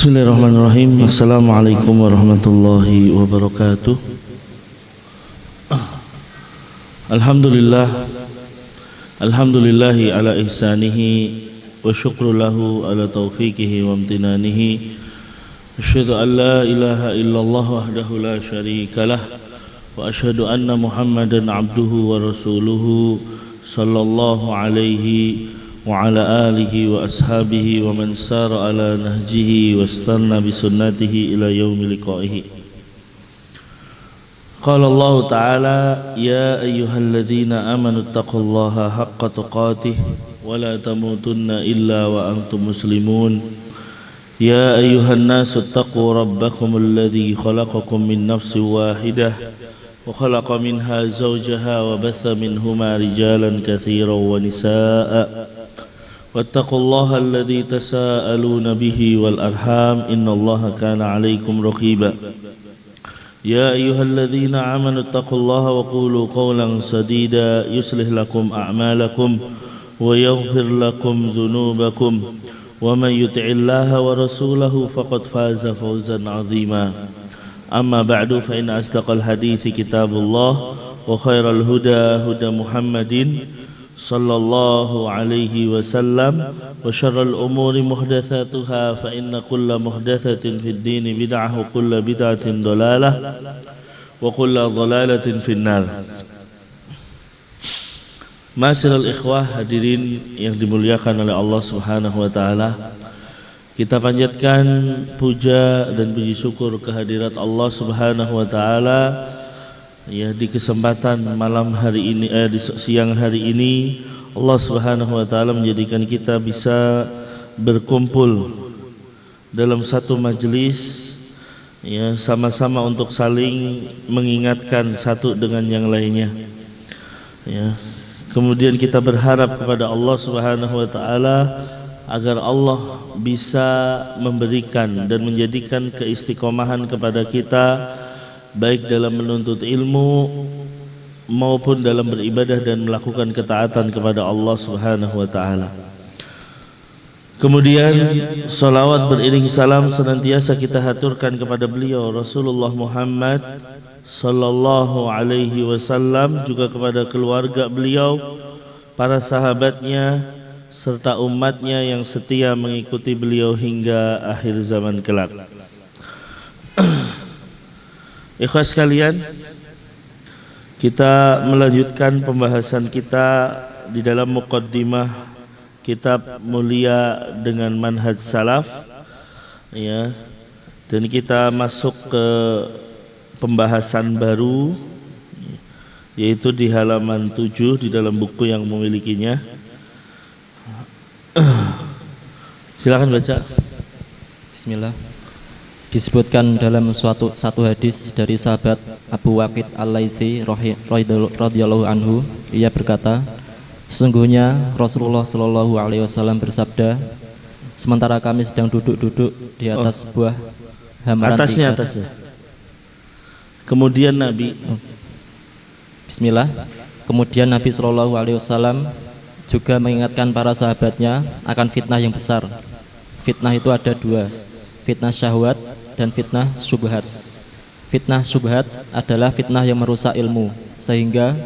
Bismillahirrahmanirrahim. Assalamualaikum warahmatullahi wabarakatuh. Alhamdulillahi ala ihsanihi wa syukru lahu ala taufiqihi wa amtinanihi. Asyhadu an la ilaha illallah wahdahu la syarikalah wa asyhadu anna Muhammadan abduhu wa rasuluhu sallallahu alaihi wa ala alihi wa ashabihi wa man sara ala nahjihi wa istanna bi sunnatihi ila yaumil liqaihi. Qala Allah ta'ala ya ayyuhalladzina amanu taqullaha haqqa tuqatih wa la tamutunna illa wa antum muslimun. Ya ayyuhan nasu taqu rabbakumul ladzi khalaqakum min nafsin wahidah wa khalaqa minha zawjaha wa batha minhuma rijalan katsiran wa nisaa'a. واتقوا الله الذي تساءلون به والأرحام إن الله كان عليكم رقيبا يا أيها الذين آمنوا اتقوا الله وقولوا قولا سديدا يصلح لكم أعمالكم ويغفر لكم ذنوبكم ومن يطع الله ورسوله فقد فاز فوزا عظيما أما بعد فإن أصدق الحديث كتاب الله وخير الهدى هدى محمد صلى الله عليه وسلم وشر الأمور محدثاتها فإن كل محدثة في الدين بدعة وكل بدعة ضلالة وكل ضلالة في النار. Ma'asyiral ikhwah hadirin yang dimuliakan oleh Allah Subhanahu wa taala, kita panjatkan puja dan puji syukur kehadirat Allah Subhanahu wa taala ya di kesempatan malam hari ini di siang hari ini Allah Subhanahu wa taala menjadikan kita bisa berkumpul dalam satu majelis ya sama-sama untuk saling mengingatkan satu dengan yang lainnya ya. Kemudian kita berharap kepada Allah Subhanahu wa taala agar Allah bisa memberikan dan menjadikan keistiqomahan kepada kita baik dalam menuntut ilmu maupun dalam beribadah dan melakukan ketaatan kepada Allah Subhanahu wa taala. Kemudian salawat beriring salam senantiasa kita haturkan kepada beliau Rasulullah Muhammad sallallahu alaihi wasallam, juga kepada keluarga beliau, para sahabatnya serta umatnya yang setia mengikuti beliau hingga akhir zaman kelak. Ikhwan sekalian, kita melanjutkan pembahasan kita di dalam muqaddimah kitab mulia dengan manhaj salaf ya, dan kita masuk ke pembahasan baru yaitu di halaman 7 di dalam buku yang memilikinya. Silakan baca. Bismillah. Disebutkan dalam satu hadis dari sahabat Abu Waqid Al-Laitsi radhiyallahu anhu, ia berkata, sesungguhnya Rasulullah sallallahu alaihi wasallam bersabda, sementara kami sedang duduk-duduk di atas sebuah hamparan atasnya. Kemudian Nabi Bismillah. Kemudian Nabi sallallahu alaihi wasallam juga mengingatkan para sahabatnya akan fitnah yang besar. Fitnah itu ada dua, fitnah syahwat dan fitnah syubhat. Fitnah syubhat adalah fitnah yang merusak ilmu, sehingga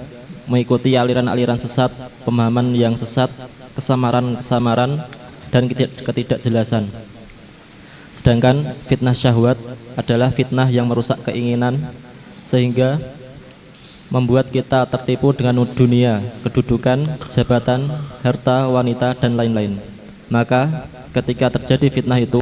mengikuti aliran-aliran sesat, pemahaman yang sesat, kesamaran-kesamaran, dan ketidakjelasan. Sedangkan fitnah syahwat adalah fitnah yang merusak keinginan, sehingga membuat kita tertipu dengan dunia, kedudukan, jabatan, harta, wanita, dan lain-lain. Maka ketika terjadi fitnah itu,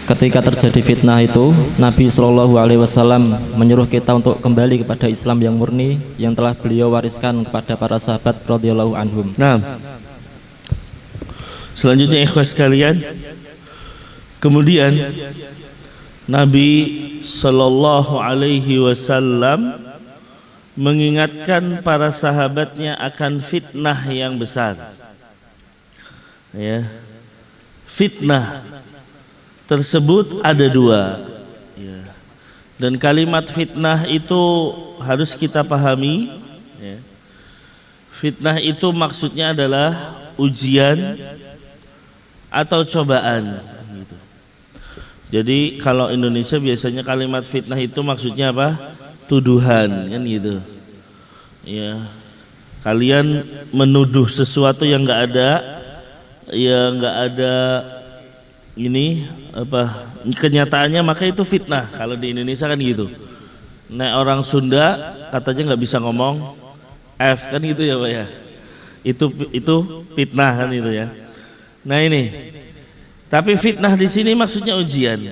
ketika terjadi fitnah itu, Nabi Shallallahu Alaihi Wasallam menyuruh kita untuk kembali kepada Islam yang murni yang telah beliau wariskan kepada para sahabat radhiyallahu anhum. Nah, selanjutnya ikhwas sekalian, kemudian Nabi Shallallahu Alaihi Wasallam mengingatkan para sahabatnya akan fitnah yang besar. Ya, fitnah tersebut ada dua, ya. Dan kalimat fitnah itu harus kita pahami, ya. Fitnah itu maksudnya adalah ujian atau cobaan, gitu. Jadi kalau Indonesia biasanya kalimat fitnah itu maksudnya apa? Tuduhan, kan gitu. Ya, kalian menuduh sesuatu yang nggak ada, ya nggak ada ini apa kenyataannya, maka itu fitnah. Kalau di Indonesia kan gitu. Nah, orang Sunda katanya nggak bisa ngomong F, kan gitu ya Pak ya. Itu fitnah kan itu ya. Nah ini, tapi fitnah di sini maksudnya ujian.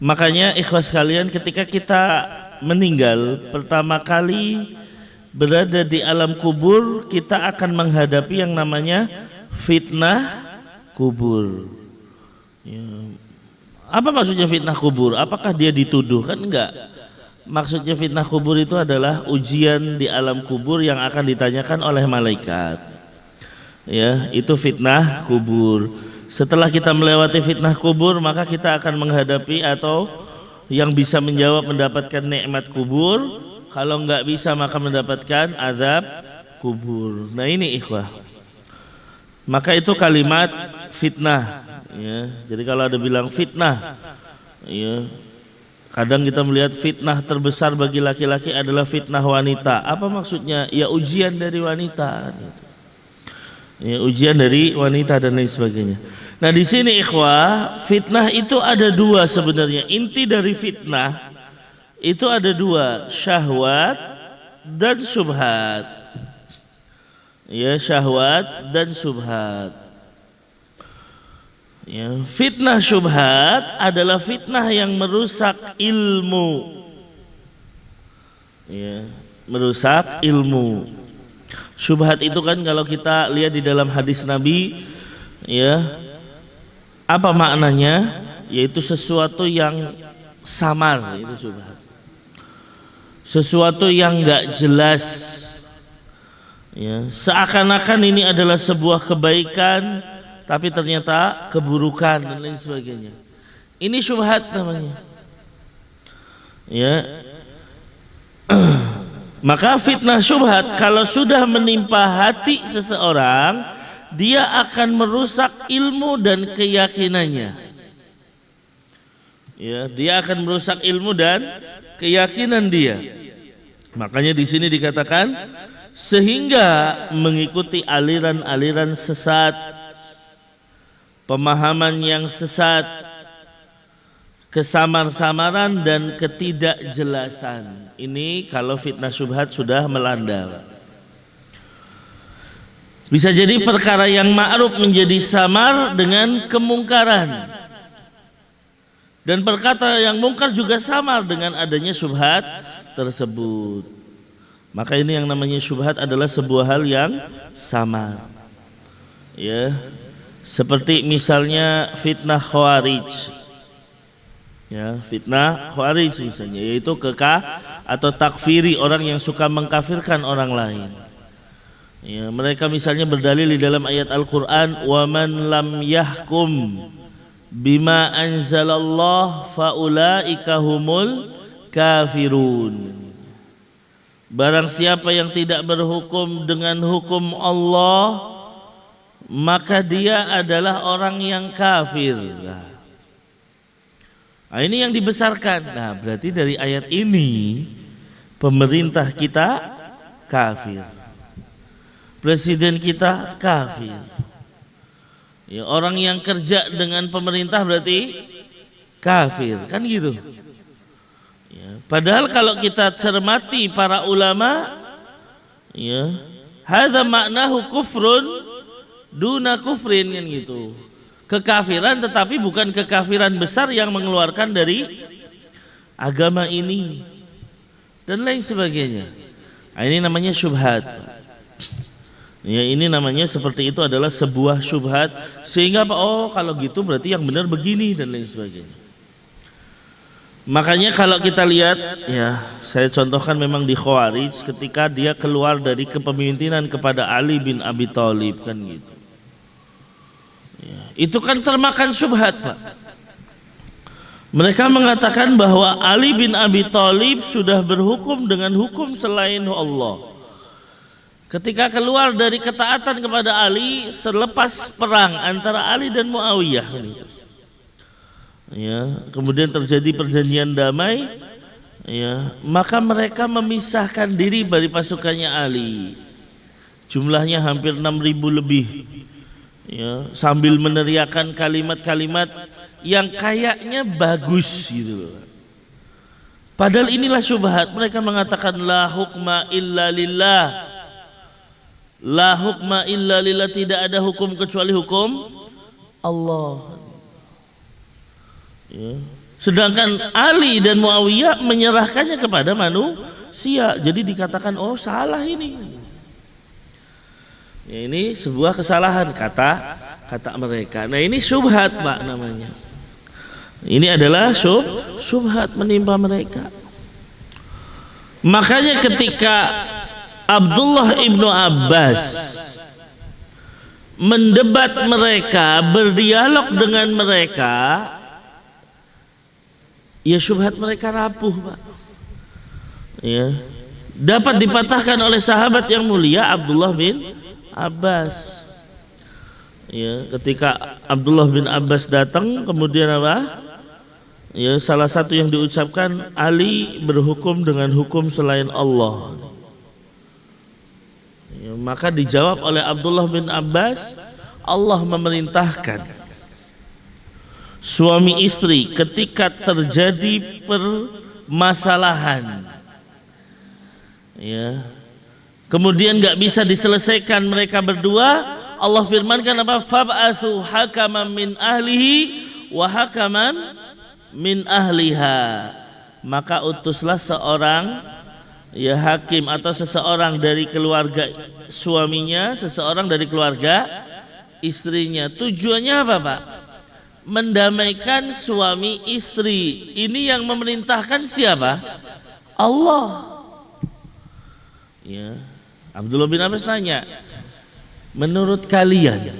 Makanya ikhwas kalian, ketika kita meninggal pertama kali berada di alam kubur, kita akan menghadapi yang namanya fitnah kubur. Ya. Apa maksudnya fitnah kubur? Apakah dia dituduh? Kan enggak. Maksudnya fitnah kubur itu adalah ujian di alam kubur yang akan ditanyakan oleh malaikat. Ya, itu fitnah kubur. Setelah kita melewati fitnah kubur, maka kita akan menghadapi atau yang bisa menjawab mendapatkan nikmat kubur. Kalau enggak bisa maka mendapatkan azab kubur. Nah ini ikhwah. Maka itu kalimat fitnah. Ya, jadi kalau ada bilang fitnah, ya, kadang kita melihat fitnah terbesar bagi laki-laki adalah fitnah wanita. Apa maksudnya? Ya ujian dari wanita, gitu. Ya, ujian dari wanita dan lain sebagainya. Nah di sini ikhwah, fitnah itu ada dua sebenarnya. Inti dari fitnah itu ada dua, syahwat dan syubhat. Ya, syahwat dan syubhat. Ya, fitnah syubhat adalah fitnah yang merusak ilmu. Ya, merusak ilmu. Syubhat itu kan kalau kita lihat di dalam hadis Nabi, ya, apa maknanya? Yaitu sesuatu yang samar, itu syubhat. Sesuatu yang enggak jelas. Ya, seakan-akan ini adalah sebuah kebaikan, tapi ternyata keburukan dan lain sebagainya. Ini syubhat namanya. Ya. Maka fitnah syubhat kalau sudah menimpa hati seseorang, dia akan merusak ilmu dan keyakinannya. Ya, dia akan merusak ilmu dan keyakinan dia. Makanya di sini dikatakan sehingga mengikuti aliran-aliran sesat, pemahaman yang sesat, kesamar-samaran dan ketidakjelasan. Ini kalau fitnah syubhat sudah melanda. Bisa jadi perkara yang ma'ruf menjadi samar dengan kemungkaran, dan perkara yang mungkar juga samar dengan adanya syubhat tersebut. Maka ini yang namanya syubhat adalah sebuah hal yang samar. Ya, seperti misalnya fitnah khawarij. Ya, fitnah Khawarij misalnya, yaitu atau takfiri, orang yang suka mengkafirkan orang lain. Ya, mereka misalnya berdalil di dalam ayat Al-Qur'an, "Wa man lam yahkum bima anzalallah faulaika humul kafirun." Barang siapa yang tidak berhukum dengan hukum Allah, maka dia adalah orang yang kafir. Nah, ini yang dibesarkan. Nah, berarti dari ayat ini pemerintah kita kafir, presiden kita kafir. Ya, orang yang kerja dengan pemerintah berarti kafir, kan gitu. Ya, padahal kalau kita cermati para ulama, ya, hadza maknahu kufrun duna kufrin, kan gitu. Kekafiran tetapi bukan kekafiran besar yang mengeluarkan dari agama ini dan lain sebagainya. Nah, ini namanya syubhat. Ya, ini namanya seperti itu adalah sebuah syubhat, sehingga oh kalau gitu berarti yang benar begini dan lain sebagainya. Makanya kalau kita lihat, ya saya contohkan memang di Khawarij ketika dia keluar dari kepemimpinan kepada Ali bin Abi Thalib, kan gitu. Ya, itu kan termakan syubhat, Pak. Mereka mengatakan bahwa Ali bin Abi Thalib sudah berhukum dengan hukum selain Allah. Ketika keluar dari ketaatan kepada Ali selepas perang antara Ali dan Muawiyah, ya, kemudian terjadi perjanjian damai, ya, maka mereka memisahkan diri dari pasukannya Ali. Jumlahnya hampir 6.000 lebih. Ya, sambil meneriakan kalimat-kalimat yang kayaknya bagus gitu. Padahal inilah syubhat. Mereka mengatakan la hukma illa lillah. La hukma illa lillah, tidak ada hukum kecuali hukum Allah. Ya. Sedangkan Ali dan Muawiyah menyerahkannya kepada manusia. Jadi dikatakan oh salah ini. Ya, ini sebuah kesalahan kata mereka. Nah, ini syubhat, Pak, namanya. Ini adalah syubhat menimpa mereka. Makanya ketika Abdullah ibnu Abbas mendebat mereka, berdialog dengan mereka, ya syubhat mereka rapuh, Pak. Ya, dapat dipatahkan oleh sahabat yang mulia Abdullah bin Abbas. Ya, ketika Abdullah bin Abbas datang, kemudian apa? Ya, salah satu yang diucapkan, Ali berhukum dengan hukum selain Allah. Ya, maka dijawab oleh Abdullah bin Abbas, Allah memerintahkan suami istri ketika terjadi permasalahan, ya, kemudian nggak bisa diselesaikan mereka berdua, Allah firmankan apa? Fab'atsu hakaman min ahlihi wa hakaman min ahliha. Maka utuslah seorang, ya, hakim atau seseorang dari keluarga suaminya, seseorang dari keluarga istrinya. Tujuannya apa, Pak? Mendamaikan suami istri. Ini yang memerintahkan siapa? Allah. Ya. Abdullah bin Abbas nanya, menurut kalian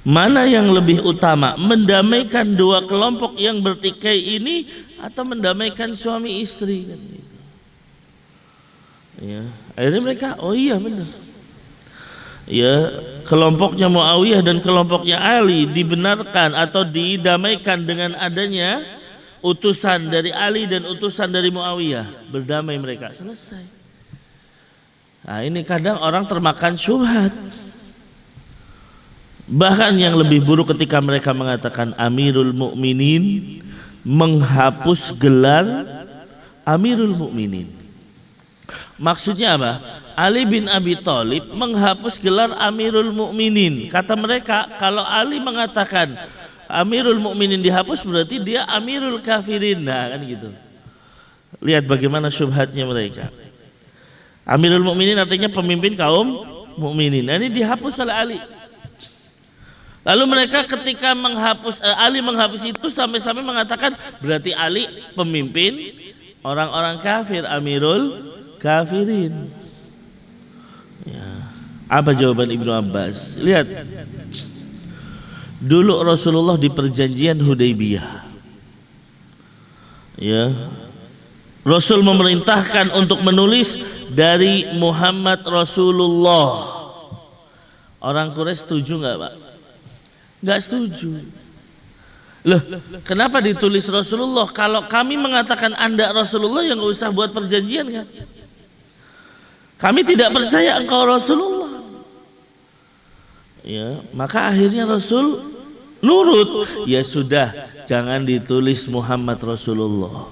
mana yang lebih utama, mendamaikan dua kelompok yang bertikai ini atau mendamaikan suami istri? Ya, akhirnya mereka, oh iya benar. Ya, kelompoknya Muawiyah dan kelompoknya Ali dibenarkan atau didamaikan dengan adanya utusan dari Ali dan utusan dari Muawiyah. Berdamai mereka, selesai. Nah, ini kadang orang termakan syubhat. Bahkan yang lebih buruk ketika mereka mengatakan Amirul Mukminin, menghapus gelar Amirul Mukminin. Maksudnya apa? Ali bin Abi Thalib menghapus gelar Amirul Mukminin. Kata mereka, kalau Ali mengatakan Amirul Mukminin dihapus, berarti dia Amirul Kafirin. Nah, kan gitu. Lihat bagaimana syubhatnya mereka. Amirul Mukminin artinya pemimpin kaum mukminin. Nah, ini dihapus oleh Ali. Lalu mereka ketika Ali menghapus itu sampai-sampai mengatakan berarti Ali pemimpin orang-orang kafir, Amirul Kafirin. Ya. Apa jawaban Ibnu Abbas? Lihat, dulu Rasulullah di perjanjian Hudaybiyah, ya, Rasul memerintahkan untuk menulis dari Muhammad Rasulullah. Orang Quraisy setuju nggak, Pak? Nggak setuju. Loh, kenapa ditulis Rasulullah? Kalau kami mengatakan Anda Rasulullah, yang nggak usah buat perjanjian kan? Kami tidak percaya engkau Rasulullah. Ya, maka akhirnya Rasul nurut. Ya sudah, jangan ditulis Muhammad Rasulullah.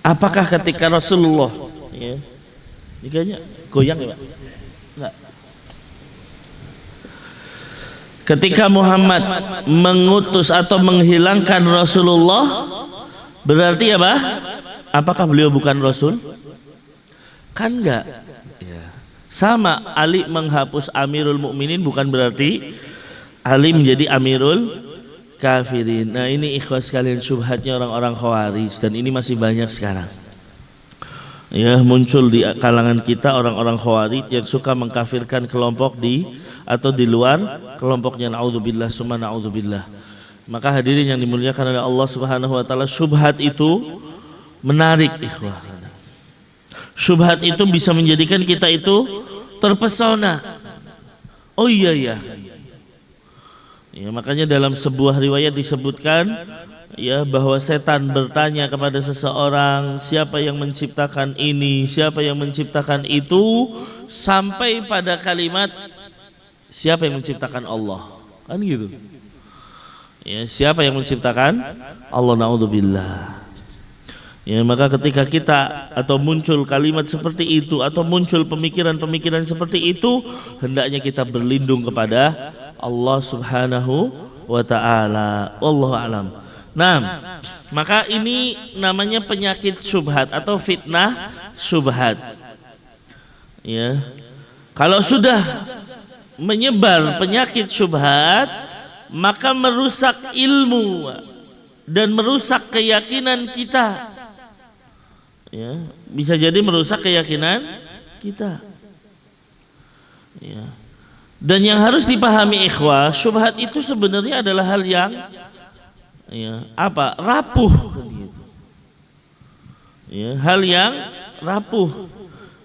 Apakah ketika Rasulullah, ya, ini kayaknya goyang ya Pak? Enggak. Ketika Muhammad mengutus atau menghilangkan Rasulullah, berarti apa? Apakah beliau bukan Rasul? Kan enggak. Ya. Sama, Ali menghapus Amirul Mukminin bukan berarti Ali menjadi Amirul Kafirin. Nah ini ikhwas sekalian syubhatnya orang-orang Khawarij, dan ini masih banyak sekarang. Ya, muncul di kalangan kita orang-orang Khawarij yang suka mengkafirkan kelompok di atau di luar kelompoknya. Naudzubillah summa naudzubillah. Maka hadirin yang dimuliakan oleh Allah Subhanahu wa taala, syubhat itu menarik ikhwah. Syubhat itu bisa menjadikan kita itu terpesona. Oh iya ya. Ya, makanya dalam sebuah riwayat disebutkan ya bahwa setan bertanya kepada seseorang, siapa yang menciptakan ini, siapa yang menciptakan itu, sampai pada kalimat siapa yang menciptakan Allah, kan gitu. Ya, siapa yang menciptakan Allah, naudzubillah. Ya, maka ketika kita atau muncul kalimat seperti itu atau muncul pemikiran-pemikiran seperti itu, hendaknya kita berlindung kepada Allah Subhanahu wa taala. Wallahu alam. Nah, maka ini namanya penyakit syubhat atau fitnah syubhat. Ya. Kalau sudah menyebar penyakit syubhat, maka merusak ilmu dan merusak keyakinan kita. Ya, bisa jadi merusak keyakinan kita. Ya. Dan yang harus dipahami ikhwah, syubhat itu sebenarnya adalah hal yang ya, apa? Rapuh gitu. Ya, hal yang rapuh.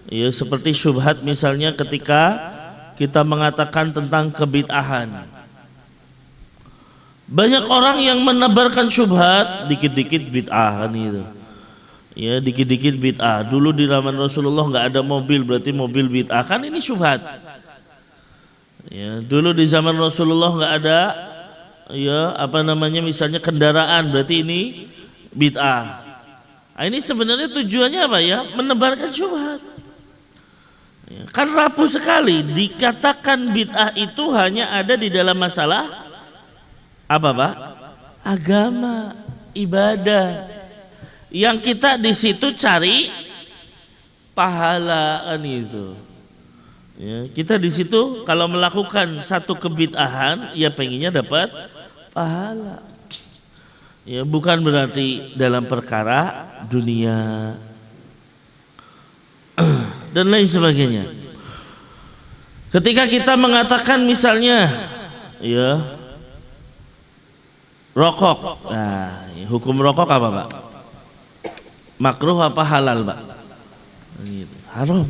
Ya, seperti syubhat misalnya ketika kita mengatakan tentang kebid'ahan. Banyak orang yang menebarkan syubhat, dikit-dikit bid'ah kan gitu. Ya, dikit-dikit bid'ah. Dulu di zaman Rasulullah nggak ada mobil, berarti mobil bid'ah. Kan ini syubhat. Ya, dulu di zaman Rasulullah nggak ada ya apa namanya misalnya kendaraan, berarti ini bid'ah. Nah, ini sebenarnya tujuannya apa ya? Menebarkan syubhat. Ya, kan rapuh sekali. Dikatakan bid'ah itu hanya ada di dalam masalah apa Pak? Agama, ibadah. Yang kita di situ cari pahala kan itu. Ya, kita di situ kalau melakukan satu kebid'ahan, ya pengennya dapat pahala. Ya, bukan berarti dalam perkara dunia dan lain sebagainya. Ketika kita mengatakan misalnya, ya rokok, nah hukum rokok apa Pak? Makruh apa halal Pak? Haram.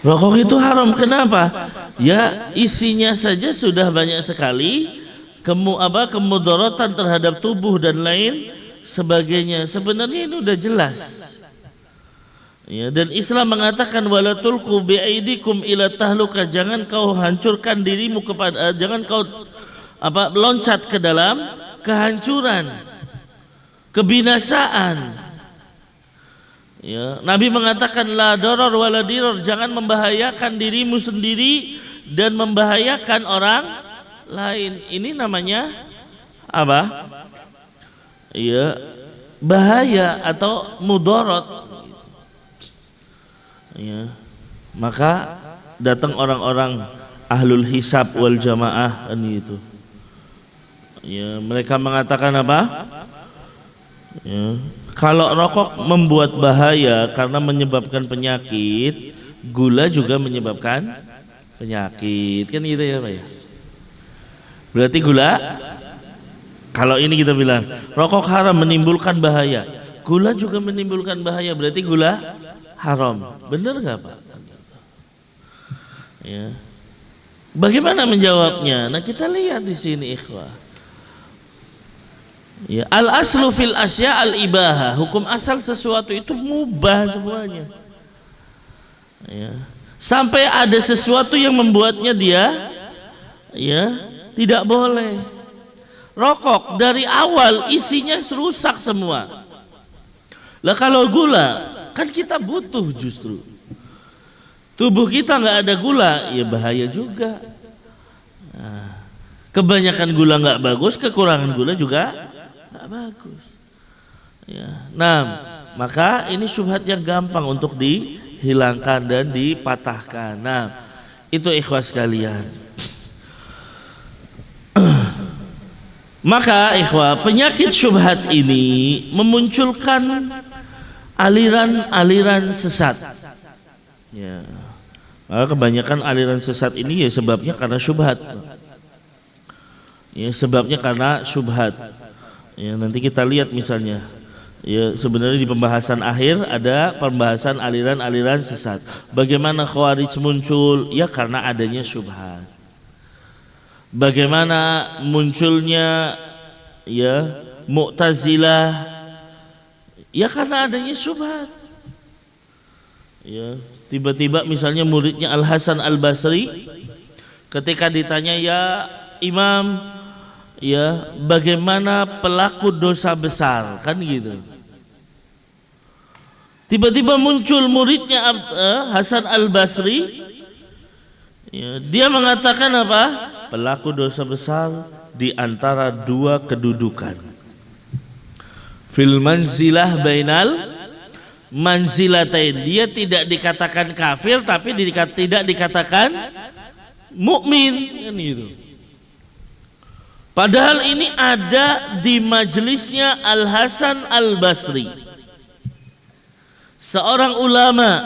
Rokok itu haram. Kenapa? Ya isinya saja sudah banyak sekali kemudaratan terhadap tubuh dan lain sebagainya. Sebenarnya ini udah jelas. Ya, dan Islam mengatakan wala tulqu biaidikum ila tahluka, jangan kau hancurkan dirimu kepada jangan kau loncat ke dalam kehancuran, kebinasaan. Ya, Nabi mengatakan la darar wala dirar, jangan membahayakan dirimu sendiri dan membahayakan orang lain. Ini namanya apa? Ya, bahaya atau mudarat. Ya. Maka datang orang-orang ahlul hisab wal jamaah kan gitu. Ya, mereka mengatakan apa? Ya, kalau rokok membuat bahaya karena menyebabkan penyakit, gula juga menyebabkan penyakit, kan gitu ya Pak ya. Berarti gula, kalau ini kita bilang rokok haram menimbulkan bahaya, gula juga menimbulkan bahaya, berarti gula haram. Benar nggak Pak? Ya. Bagaimana menjawabnya? Nah kita lihat di sini ikhwah. Ya, al aslu fil asya al ibaha, hukum asal sesuatu itu mubah semuanya. Ya. Sampai ada sesuatu yang membuatnya dia ya tidak boleh. Rokok dari awal isinya rusak semua. Lah kalau gula kan kita butuh justru. Tubuh kita nggak ada gula, ya bahaya juga. Nah, kebanyakan gula nggak bagus, kekurangan gula juga nggak bagus. Ya. Nah, maka ini syubhat yang gampang untuk dihilangkan dan dipatahkan. Nah, itu ikhwas sekalian. Maka ikhwah, penyakit syubhat ini memunculkan aliran-aliran sesat. Ya. Maka kebanyakan aliran sesat ini ya sebabnya karena syubhat. Ya sebabnya karena syubhat. Ya nanti kita lihat misalnya. Ya sebenarnya di pembahasan akhir ada pembahasan aliran-aliran sesat. Bagaimana Khawarij muncul? Ya karena adanya syubhat. Bagaimana munculnya ya Mu'tazilah? Ya karena adanya syubhat. Ya, tiba-tiba misalnya muridnya Al Hasan Al Basri ketika ditanya, ya Imam, ya bagaimana pelaku dosa besar, kan gitu. Tiba-tiba muncul muridnya Hasan Al Basri, ya, dia mengatakan apa? Pelaku dosa besar di antara dua kedudukan. Fil manzilah bainal manzilatain, dia tidak dikatakan kafir tapi tidak dikatakan mukmin kan gitu. Padahal ini ada di majelisnya Al Hasan Al Basri, seorang ulama,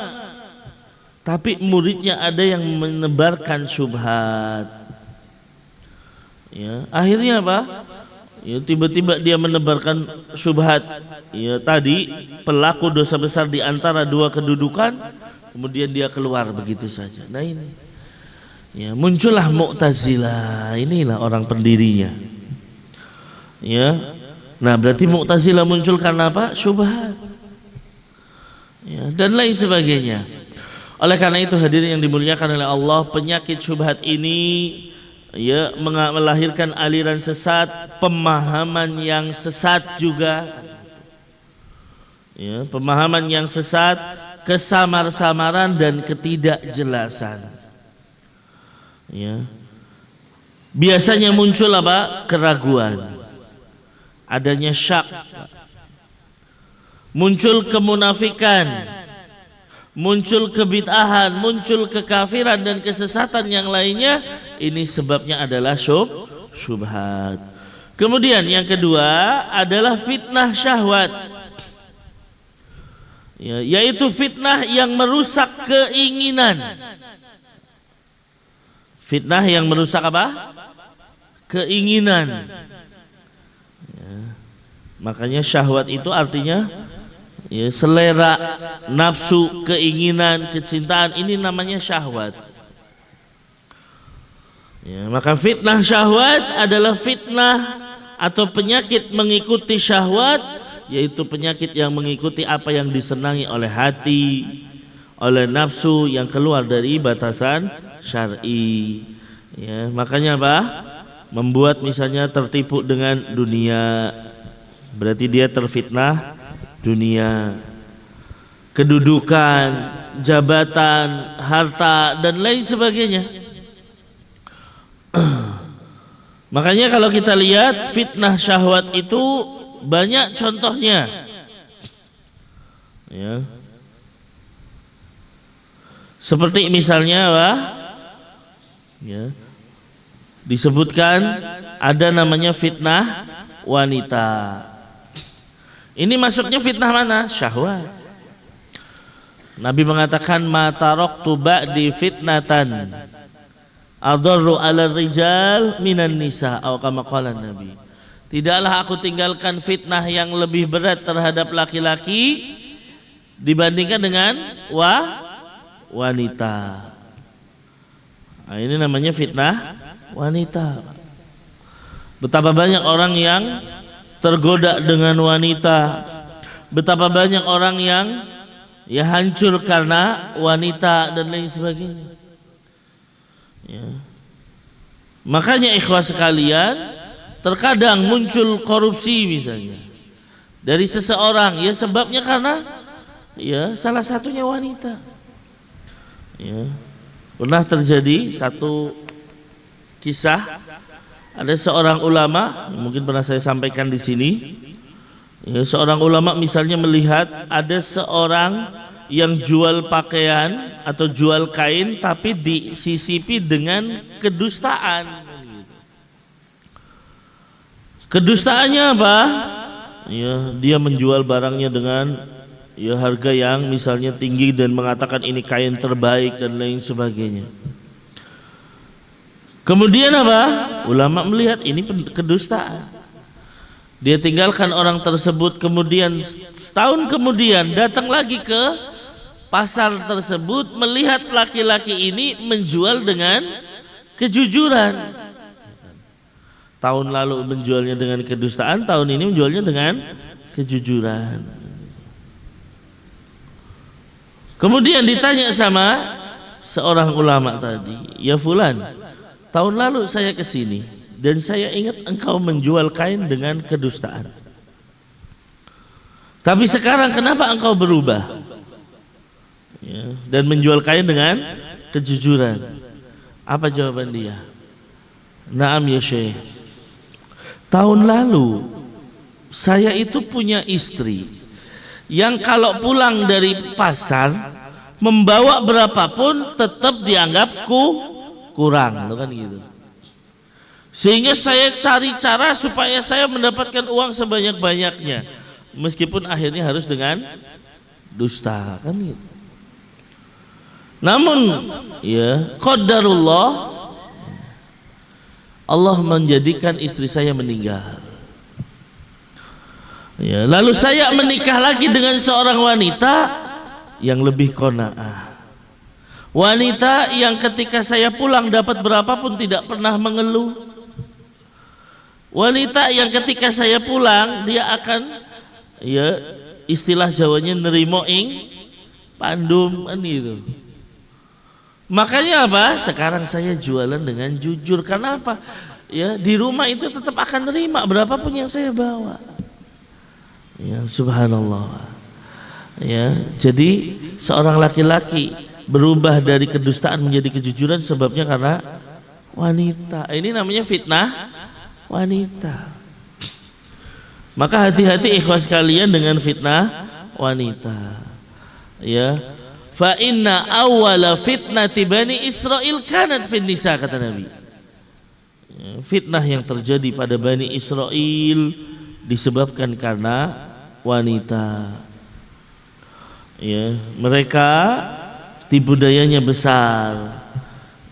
tapi muridnya ada yang menebarkan syubhat. Ya, akhirnya apa? Ya, tiba-tiba dia menebarkan syubhat. Ya, tadi pelaku dosa besar di antara dua kedudukan, kemudian dia keluar begitu saja. Nah ini, ya muncullah Mu'tazilah. Inilah orang pendirinya. Ya, nah berarti Mu'tazilah muncul karena apa? Syubhat. Ya, dan lain sebagainya. Oleh karena itu hadirin yang dimuliakan oleh Allah, penyakit syubhat ini ya melahirkan aliran sesat, pemahaman yang sesat juga. Ya, pemahaman yang sesat, kesamar-samaran dan ketidakjelasan. Ya. Biasanya muncul apa? Keraguan. Adanya syak. Muncul kemunafikan, muncul kebid'ahan, muncul kekafiran dan kesesatan yang lainnya. Ini sebabnya adalah syubhat. Kemudian yang kedua adalah fitnah syahwat, ya, yaitu fitnah yang merusak keinginan. Fitnah yang merusak apa? Keinginan. Ya. Makanya syahwat itu artinya ya, selera, nafsu, keinginan, kecintaan, ini namanya syahwat. Ya, maka fitnah syahwat adalah fitnah atau penyakit mengikuti syahwat, yaitu penyakit yang mengikuti apa yang disenangi oleh hati, oleh nafsu yang keluar dari batasan syar'i. Ya, makanya apa? Membuat misalnya tertipu dengan dunia, berarti dia terfitnah dunia, kedudukan, jabatan, harta dan lain sebagainya. Makanya kalau kita lihat fitnah syahwat itu banyak contohnya. Ya. Seperti misalnya apa? Ya. Disebutkan ada namanya fitnah wanita. Ini masuknya fitnah mana? Syahwat. Nabi mengatakan ma taraktu ba'di fitnatan adarru 'ala rijal minan nisa, atau kama qala Nabi. Tidaklah aku tinggalkan fitnah yang lebih berat terhadap laki-laki dibandingkan dengan wanita. Nah, ini namanya fitnah wanita. Betapa banyak orang yang tergoda dengan wanita, betapa banyak orang yang ya hancur karena wanita dan lain sebagainya. Ya. Makanya ikhwah sekalian, terkadang muncul korupsi misalnya dari seseorang, ya sebabnya karena ya salah satunya wanita. Ya. Pernah terjadi satu kisah, ada seorang ulama, mungkin pernah saya sampaikan di sini. Ya, seorang ulama misalnya melihat ada seorang yang jual pakaian atau jual kain tapi disisipi dengan kedustaan. Kedustaannya apa? Ya, dia menjual barangnya dengan ya harga yang misalnya tinggi dan mengatakan ini kain terbaik dan lain sebagainya. Kemudian apa? Ulama melihat ini kedustaan. Dia tinggalkan orang tersebut, kemudian setahun kemudian datang lagi ke pasar tersebut, melihat laki-laki ini menjual dengan kejujuran. Tahun lalu menjualnya dengan kedustaan, tahun ini menjualnya dengan kejujuran. Kemudian ditanya sama seorang ulama tadi, ya fulan, tahun lalu saya ke sini dan saya ingat engkau menjual kain dengan kedustaan. Tapi sekarang kenapa engkau berubah? Ya, dan menjual kain dengan kejujuran. Apa jawaban dia? Naam ya Syekh. Tahun lalu saya itu punya istri yang kalau pulang dari pasar membawa berapapun tetap dianggap kurang, kan gitu. Sehingga saya cari cara supaya saya mendapatkan uang sebanyak-banyaknya, meskipun akhirnya harus dengan dusta, kan gitu. Namun ya qadarullah, Allah menjadikan istri saya meninggal. Ya, lalu saya menikah lagi dengan seorang wanita yang lebih qanaah. Wanita yang ketika saya pulang dapat berapapun tidak pernah mengeluh. Wanita yang ketika saya pulang dia akan ya istilah Jawanya nerimo ing pandum, kan gitu. Makanya apa? Sekarang saya jualan dengan jujur. Karena apa? Ya di rumah itu tetap akan nerima berapapun yang saya bawa. Ya subhanallah. Ya, jadi seorang laki-laki berubah dari kedustaan menjadi kejujuran sebabnya karena wanita. Ini namanya fitnah wanita. Maka hati-hati ikhwas sekalian dengan fitnah wanita. Ya. Fa inna awwala fitnati Bani Israil kanat fin nisa, kata Nabi. Fitnah yang terjadi pada Bani Israil disebabkan karena wanita. Ya, mereka tipu dayanya besar.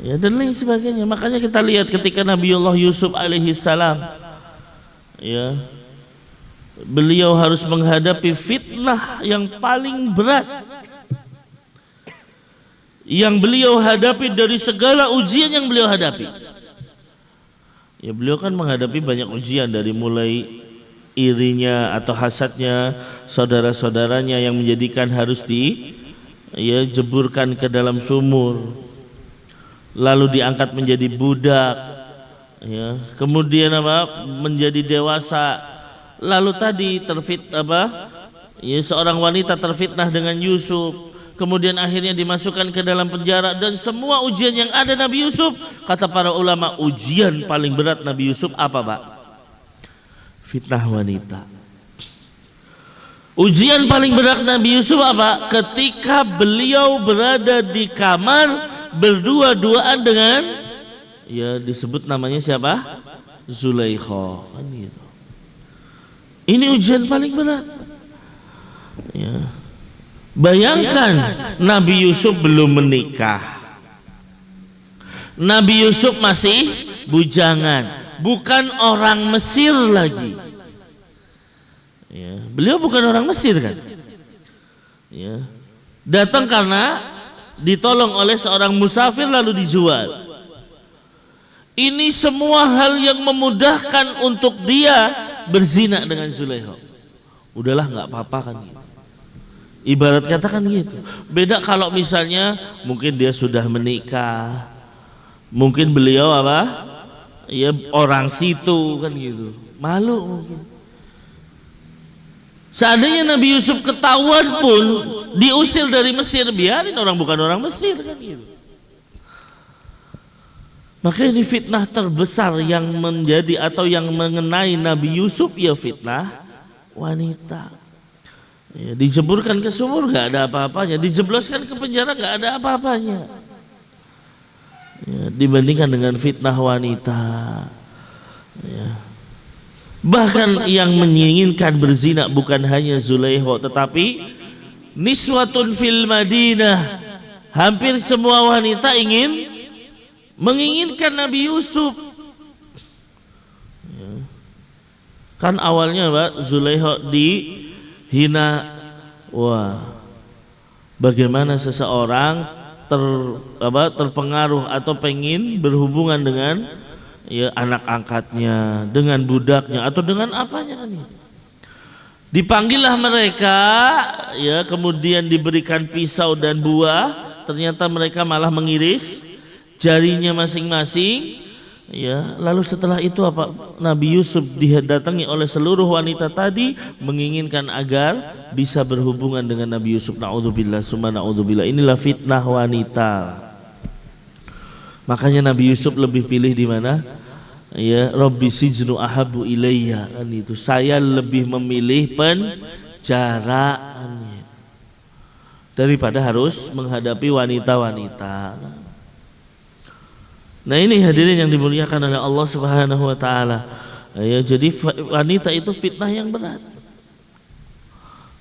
Ya, dan lain sebagainya. Makanya kita lihat ketika Nabiullah Yusuf alaihi salam, ya, beliau harus menghadapi fitnah yang paling berat yang beliau hadapi dari segala ujian yang beliau hadapi. Ya, beliau kan menghadapi banyak ujian, dari mulai irinya atau hasadnya saudara-saudaranya yang menjadikan harus jeburkan ke dalam sumur, lalu diangkat menjadi budak, ya, kemudian apa menjadi dewasa, lalu tadi seorang wanita terfitnah dengan Yusuf, kemudian akhirnya dimasukkan ke dalam penjara, dan semua ujian yang ada Nabi Yusuf, kata para ulama, ujian paling berat Nabi Yusuf apa, Pak? Fitnah wanita. Ujian paling berat Nabi Yusuf apa? Ketika beliau berada di kamar berdua-duaan dengan ya disebut namanya siapa? Zulaikha, kan gitu. Ini ujian paling berat. Ya. Bayangkan Nabi Yusuf belum menikah. Nabi Yusuf masih bujangan, bukan orang Mesir lagi. Ya, beliau bukan orang Mesir kan? Ya. Datang karena ditolong oleh seorang musafir lalu dijual. Ini semua hal yang memudahkan untuk dia berzina dengan Zulaikha. Udahlah nggak apa-apa kan gitu. Ibarat katakan gitu. Beda kalau misalnya mungkin dia sudah menikah, mungkin beliau apa? Ya orang situ kan gitu. Malu mungkin. Seandainya Nabi Yusuf ketahuan pun diusir dari Mesir, biarin orang bukan orang Mesir kan gitu. Maka ini fitnah terbesar yang menjadi atau yang mengenai Nabi Yusuf, ya fitnah wanita. Ya, dijeburkan ke sumur nggak ada apa-apanya, dijebloskan ke penjara nggak ada apa-apanya. Ya, dibandingkan dengan fitnah wanita. Ya. Bahkan yang menginginkan berzina bukan hanya Zulaikha, tetapi niswatun fil Madinah. Hampir semua wanita menginginkan Nabi Yusuf. Ya. Kan awalnya Pak Zulaikha dihina. Wah, bagaimana seseorang terpengaruh atau pengen berhubungan dengan ya anak angkatnya, dengan budaknya atau dengan apanya kan ini. Dipanggillah mereka, ya kemudian diberikan pisau dan buah. Ternyata mereka malah mengiris jarinya masing-masing. Ya, lalu setelah itu apa? Nabi Yusuf didatangi oleh seluruh wanita tadi menginginkan agar bisa berhubungan dengan Nabi Yusuf. Naudzubillah, summa naudzubillah. Inilah fitnah wanita. Makanya Nabi Yusuf lebih pilih di mana? Ya, Rabbi sijnu ahabu ilayya, kan itu. Saya lebih memilih penjaraan daripada harus menghadapi wanita-wanita. Nah ini hadirin yang dimuliakan oleh Allah Subhanahu wa taala. Ya, jadi wanita itu fitnah yang berat.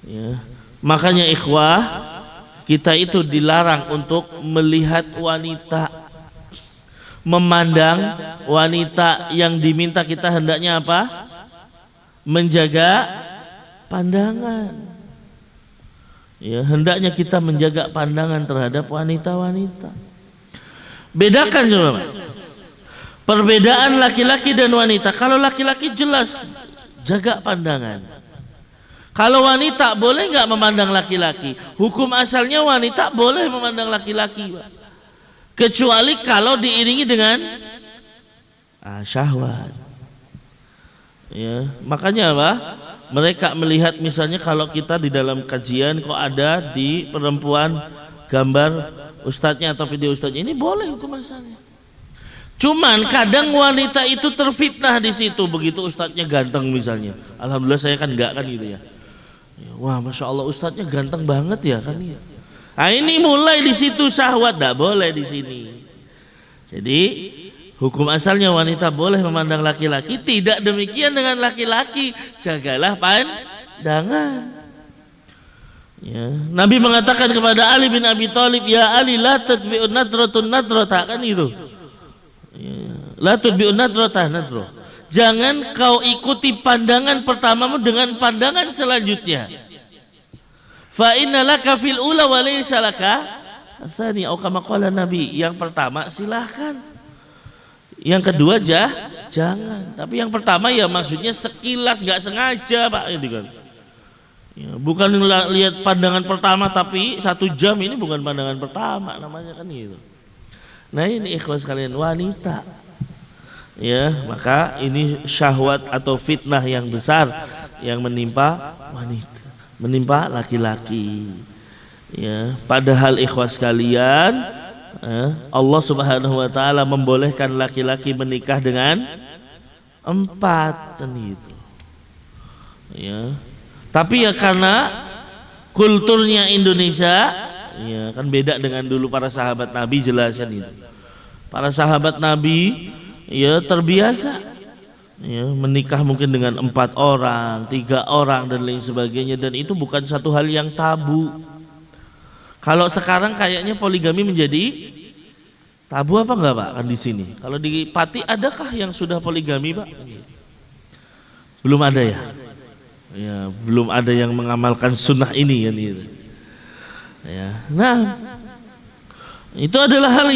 Ya. Makanya ikhwah, kita itu dilarang untuk melihat wanita, memandang wanita. Yang diminta kita hendaknya apa? Menjaga pandangan. Ya, hendaknya kita menjaga pandangan terhadap wanita-wanita. Bedakan coba perbedaan laki-laki dan wanita. Kalau laki-laki jelas jaga pandangan. Kalau wanita boleh nggak memandang laki-laki? Hukum asalnya wanita boleh memandang laki-laki, kecuali kalau diiringi dengan syahwat. Ya, makanya apa? Mereka melihat misalnya kalau kita di dalam kajian kok ada di perempuan gambar ustadznya atau video ustadznya, ini boleh hukum asalnya. Cuman kadang wanita itu terfitnah di situ, begitu ustadznya ganteng misalnya. Alhamdulillah saya kan enggak kan gitu ya. Wah, masya Allah ustadznya ganteng banget ya kan ya. Nah ini mulai di situ syahwat, enggak boleh di sini. Jadi hukum asalnya wanita boleh memandang laki-laki, tidak demikian dengan laki-laki. Jagalah pandangan. Ya. Nabi mengatakan kepada Ali bin Abi Thalib, ya Ali la tatbi'un nadratun nadrata, kan itu. Ya. La tatbi'un nadrata nadro. Jangan kau ikuti pandangan pertamamu dengan pandangan selanjutnya. Fa inna laka fil ula wa laysa laka tsani, atau kama qala Nabi. Yang pertama silahkan. Yang kedua jangan. Tapi yang pertama ya maksudnya sekilas, enggak sengaja, Pak, gitu kan. Ya, bukan lihat pandangan pertama tapi 1 jam, ini bukan pandangan pertama namanya kan gitu. Nah ini ikhwas sekalian, wanita. Ya, maka ini syahwat atau fitnah yang besar yang menimpa wanita, menimpa laki-laki. Ya, padahal ikhwas sekalian, Allah Subhanahu wa taala membolehkan laki-laki menikah dengan 4 kan gitu. Ya. Tapi ya karena kulturnya Indonesia, ya kan beda dengan dulu para sahabat Nabi, jelas kan itu. Para sahabat Nabi ya terbiasa ya menikah mungkin dengan 4 orang, 3 orang dan lain sebagainya, dan itu bukan satu hal yang tabu. Kalau sekarang kayaknya poligami menjadi tabu apa enggak Pak kan di sini? Kalau di Pati adakah yang sudah poligami Pak? Belum ada ya? Ya, belum ada yang mengamalkan sunnah ini kan gitu. Ya. Nah, itu adalah hal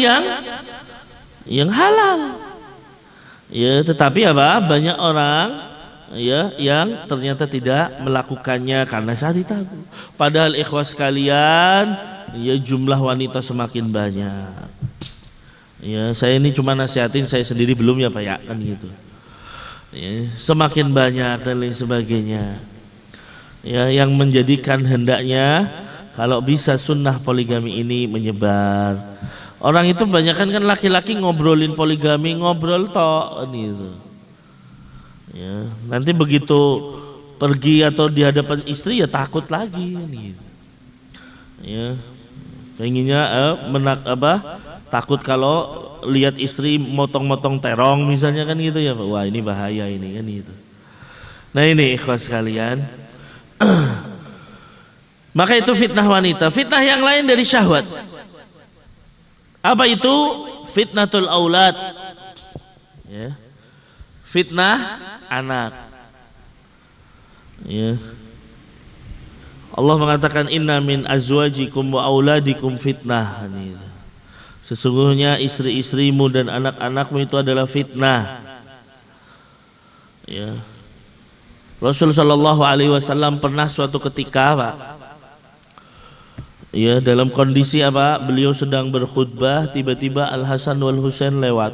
yang halal. Ya, tetapi apa? Banyak orang ya yang ternyata tidak melakukannya karena syahwat tabu. Padahal ikhwas sekalian, ya jumlah wanita semakin banyak. Ya, saya ini cuma nasihatin saya sendiri belum ya Pak ya kan gitu. Ya, semakin banyak dan lain sebagainya. Ya, yang menjadikan hendaknya kalau bisa sunnah poligami ini menyebar. Orang itu kebanyakan kan laki-laki ngobrolin poligami, ngobrol tok gitu. Ya, nanti begitu pergi atau di hadapan istri ya takut lagi gitu. Ya, pengennya takut kalau lihat istri motong-motong terong misalnya kan gitu ya Pak. Wah, ini bahaya ini kan gitu. Nah, ini ikhwas sekalian. Maka itu fitnah wanita. Fitnah yang lain dari syahwat. Apa itu? Fitnatul aulad. Ya. Fitnah anak. Ya. Allah mengatakan inna min azwajikum wa auladikum fitnah. Sesungguhnya istri-istrimu dan anak-anakmu itu adalah fitnah. Ya. Rasul sallallahu alaihi wasallam pernah suatu ketika Pak, ya dalam kondisi apa? Beliau sedang berkhutbah, tiba-tiba Al Hasan wal Husain lewat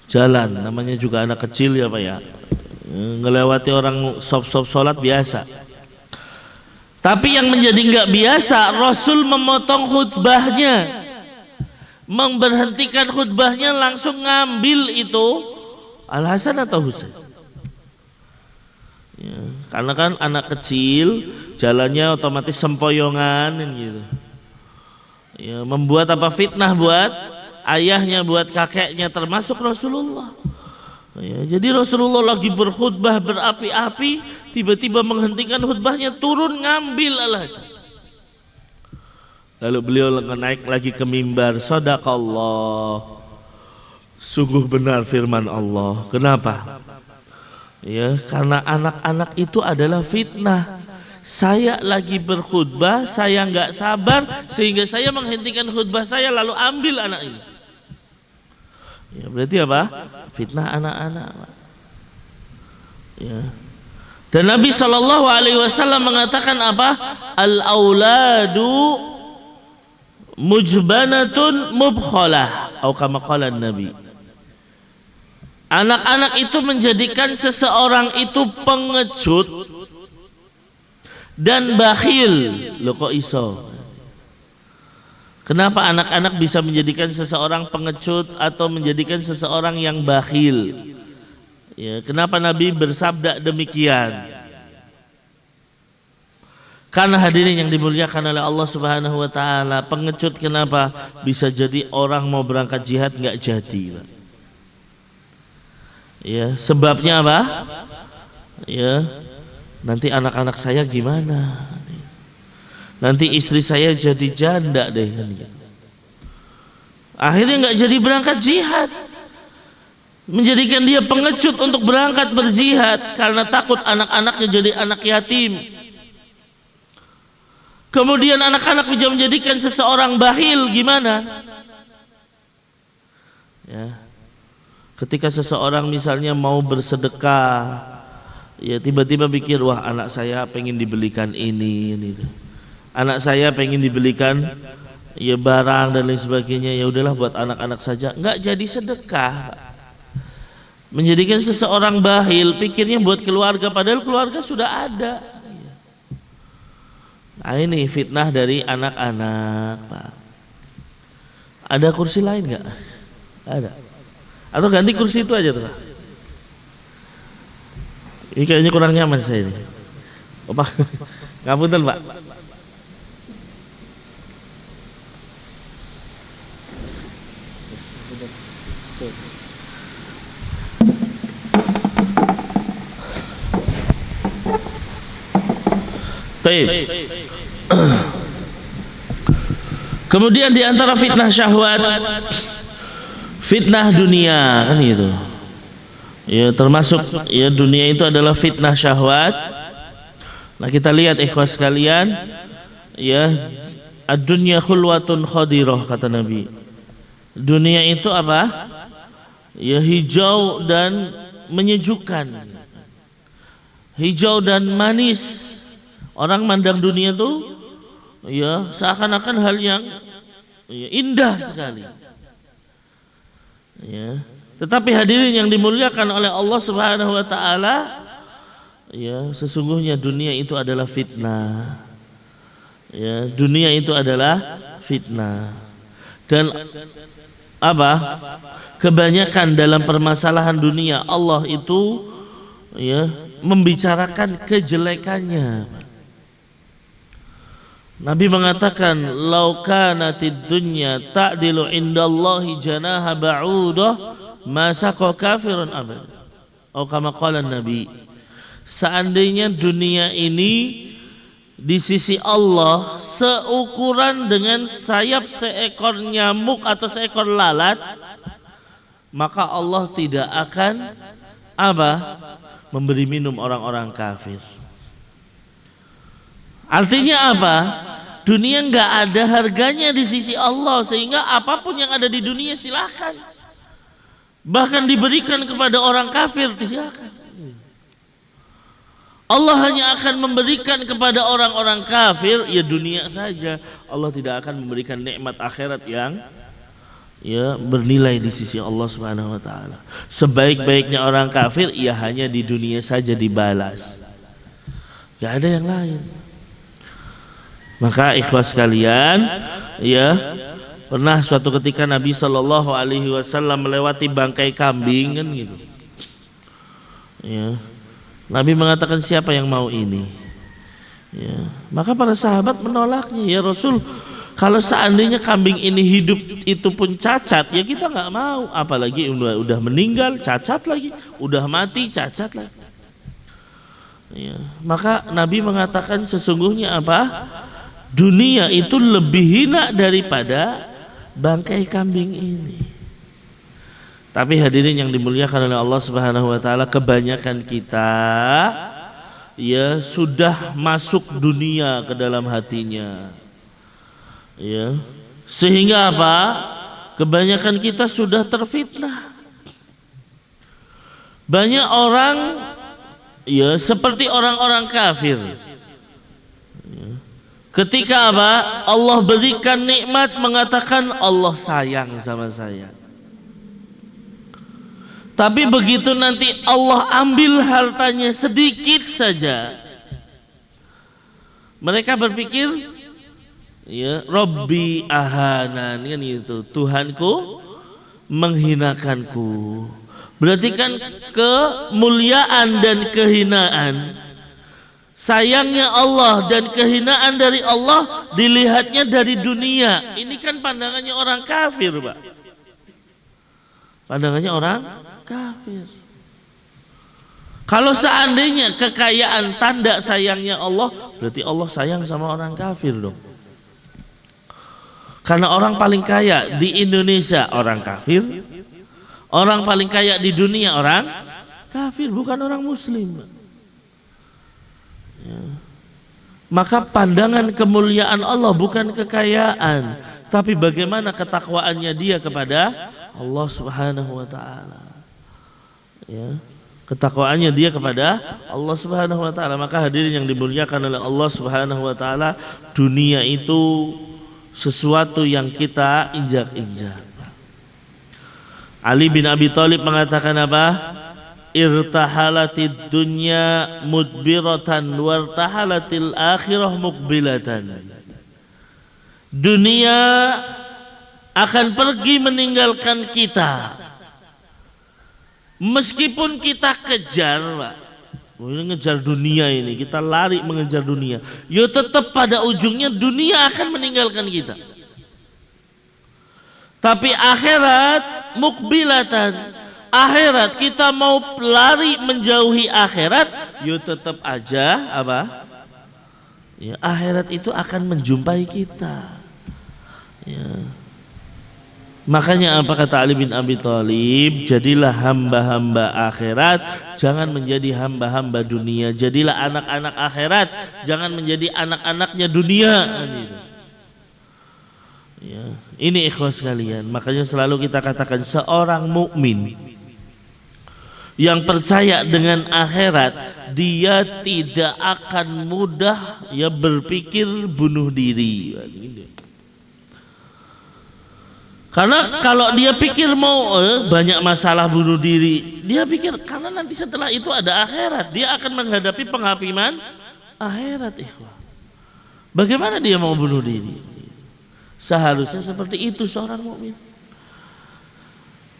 jalan, namanya juga anak kecil ya Pak ya, ngelewati orang sop-sop sholat biasa. Tapi yang menjadi nggak biasa, Rasul memotong khutbahnya, memberhentikan khutbahnya, langsung ngambil itu Al Hasan atau Husain. Ya, karena kan anak kecil jalannya otomatis sempoyongan gitu. Ya, membuat apa fitnah buat ayahnya, buat kakeknya, termasuk Rasulullah. Ya, jadi Rasulullah lagi berkhutbah berapi-api, tiba-tiba menghentikan khutbahnya, turun ngambil Al-Hasan. Lalu beliau naik lagi ke mimbar, Shadaqallah, sungguh benar firman Allah. Kenapa? Ya, karena anak-anak itu adalah fitnah. Saya lagi berkhutbah, saya nggak sabar sehingga saya menghentikan khutbah saya lalu ambil anak ini. Ya, berarti apa? Fitnah anak-anak. Ya. Dan Nabi Shallallahu Alaihi Wasallam mengatakan apa? Al auladu mujbanatun mubkhalah, atau kama qala Nabi. Anak-anak itu menjadikan seseorang itu pengecut dan bakhil. Loh kok iso? Kenapa anak-anak bisa menjadikan seseorang pengecut atau menjadikan seseorang yang bakhil? Ya, kenapa Nabi bersabda demikian? Karena hadirin yang dimuliakan oleh Allah Subhanahu wa taala, pengecut kenapa bisa jadi orang mau berangkat jihad nggak jadi, Pak? Ya, sebabnya apa? Ya, nanti anak-anak saya gimana? Nanti istri saya jadi janda deh kan gitu. Akhirnya nggak jadi berangkat jihad. Menjadikan dia pengecut untuk berangkat berjihad karena takut anak-anaknya jadi anak yatim. Kemudian anak-anak bisa menjadikan seseorang bakhil gimana? Ya. Ketika seseorang misalnya mau bersedekah, ya tiba-tiba pikir, wah anak saya pengen dibelikan ini. Anak saya pengen dibelikan ya barang dan lain sebagainya, ya udahlah buat anak-anak saja, nggak jadi sedekah. Menjadikan seseorang bakhil, pikirnya buat keluarga, padahal keluarga sudah ada. Nah ini fitnah dari anak-anak, Pak. Ada kursi lain nggak? Ada. Atau ganti kursi itu aja tuh, Pak. Ini kayaknya kurang nyaman saya ini. Oh, Pak. Ngapunten, Pak. Taib. Kemudian di antara fitnah syahwat, fitnah dunia, kan gitu. Ya, termasuk ya dunia itu adalah fitnah syahwat. Nah, kita lihat ikhwas sekalian, ya, ad-dunya khulwatun khadirah, kata Nabi. Dunia itu apa? Ya, hijau dan menyejukkan. Hijau dan manis. Orang mandang dunia itu ya seakan-akan hal yang ya, indah sekali. Ya. Tetapi hadirin yang dimuliakan oleh Allah Subhanahu wa taala, ya, sesungguhnya dunia itu adalah fitnah. Ya, dunia itu adalah fitnah. Dan apa? Kebanyakan dalam permasalahan dunia Allah itu ya membicarakan kejelekannya. Nabi mengatakan, "Lau kanatid dunya ta'dilu indallahi janaha ba'udah, ma saqa kafirun abad." Atau kama qala Nabi, seandainya dunia ini di sisi Allah seukuran dengan sayap seekor nyamuk atau seekor lalat, maka Allah tidak akan apa? Memberi minum orang-orang kafir. Artinya apa? Dunia nggak ada harganya di sisi Allah, sehingga apapun yang ada di dunia silakan. Bahkan diberikan kepada orang kafir, silakan. Allah hanya akan memberikan kepada orang-orang kafir ya dunia saja. Allah tidak akan memberikan nikmat akhirat yang ya bernilai di sisi Allah Subhanahu wa taala. Sebaik-baiknya orang kafir ya hanya di dunia saja dibalas. Gak ada yang lain. Maka ikhwas sekalian, ya, pernah suatu ketika Nabi Shallallahu Alaihi Wasallam melewati bangkai kambing, kan gitu. Ya, Nabi mengatakan, siapa yang mau ini? Ya, maka para sahabat menolaknya. Ya Rasul, kalau seandainya kambing ini hidup itu pun cacat, ya kita nggak mau. Apalagi udah meninggal, cacat lagi, udah mati, cacat lagi. Ya, maka Nabi mengatakan sesungguhnya apa? Dunia itu lebih hina daripada bangkai kambing ini. Tapi hadirin yang dimuliakan oleh Allah Subhanahu wa taala, kebanyakan kita ya sudah masuk dunia ke dalam hatinya. Ya. Sehingga apa? Kebanyakan kita sudah terfitnah. Banyak orang ya seperti orang-orang kafir. Ketika apa? Allah berikan nikmat mengatakan Allah sayang sama saya. Tapi begitu nanti Allah ambil hartanya sedikit saja, mereka berpikir ya Rabbi ahanan, kan itu, Tuhanku menghinakanku. Berarti kan kemuliaan dan kehinaan, sayangnya Allah dan kehinaan dari Allah dilihatnya dari dunia. Ini kan pandangannya orang kafir, Pak. Pandangannya orang kafir. Kalau seandainya kekayaan tanda sayangnya Allah, berarti Allah sayang sama orang kafir dong. Karena orang paling kaya di Indonesia orang kafir, orang paling kaya di dunia orang kafir, bukan orang muslim. Ya. Maka pandangan kemuliaan Allah bukan kekayaan, tapi bagaimana ketakwaannya dia kepada Allah Subhanahu wa taala. Ya. Ketakwaannya dia kepada Allah Subhanahu wa taala. Maka hadirin yang dimuliakan oleh Allah Subhanahu wa taala, dunia itu sesuatu yang kita injak-injak. Ali bin Abi Thalib mengatakan apa? Irtahalatid dunya mudbiratan wartahalatil akhirah muqbilatan. Dunia akan pergi meninggalkan kita. Meskipun kita kejar, Pak, mengejar dunia ini, kita lari mengejar dunia, ya tetap pada ujungnya dunia akan meninggalkan kita. Tapi akhirat mukbilatan. Akhirat kita mau lari menjauhi akhirat, yuk tetap aja apa? Ya, akhirat itu akan menjumpai kita. Ya. Makanya apa kata Ali bin Abi Thalib, jadilah hamba-hamba akhirat, jangan menjadi hamba-hamba dunia. Jadilah anak-anak akhirat, jangan menjadi anak-anaknya dunia. Ya, ini ikhwas sekalian. Makanya selalu kita katakan seorang mukmin yang percaya dengan akhirat, dia tidak akan mudah ya berpikir bunuh diri. Karena kalau dia pikir mau banyak masalah bunuh diri, dia pikir karena nanti setelah itu ada akhirat, dia akan menghadapi penghakiman akhirat. Ikhwah, bagaimana dia mau bunuh diri? Seharusnya seperti itu seorang mukmin.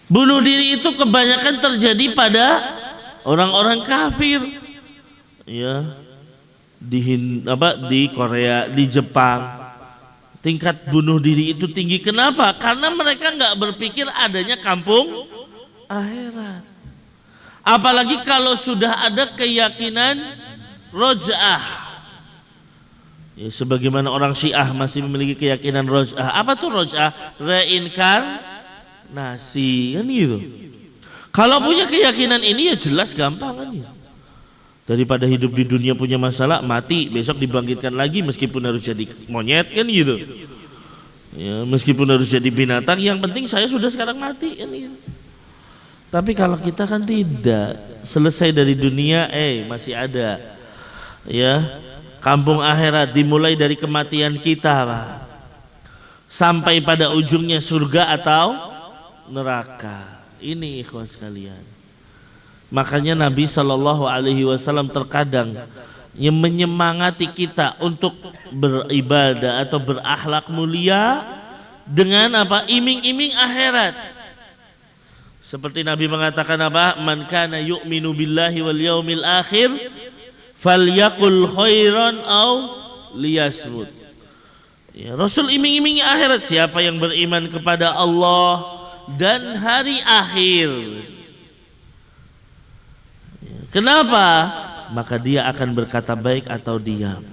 Bunuh diri itu kebanyakan terjadi pada orang-orang kafir, ya, di Korea, di Jepang. Tingkat bunuh diri itu tinggi. Kenapa? Karena mereka nggak berpikir adanya kampung akhirat. Apalagi kalau sudah ada keyakinan roj'ah. Ya, sebagaimana orang Syiah masih memiliki keyakinan roj'ah. Apa tuh roj'ah? Reinkarnasi, kan gitu. Kalau punya keyakinan ini ya jelas gampang kan ya. Daripada hidup di dunia punya masalah, mati, besok dibangkitkan lagi meskipun harus jadi monyet kan gitu. Ya, meskipun harus jadi binatang, yang penting saya sudah sekarang mati kan gitu. Tapi kalau kita kan tidak, selesai dari dunia masih ada. Ya. Kampung akhirat dimulai dari kematian kita, Pak, sampai pada ujungnya surga atau neraka. Ini ikhwan sekalian. Makanya Nabi SAW terkadang yang menyemangati kita untuk beribadah atau berakhlak mulia dengan apa? Iming-iming akhirat. Seperti Nabi mengatakan apa? Man kana yu'minu billahi wal yaumil akhir falyaqul khairan aw liyasmut. Ya, Rasul iming-imingi akhirat, siapa yang beriman kepada Allah dan hari akhir. Ya, kenapa? Maka dia akan berkata baik atau diam.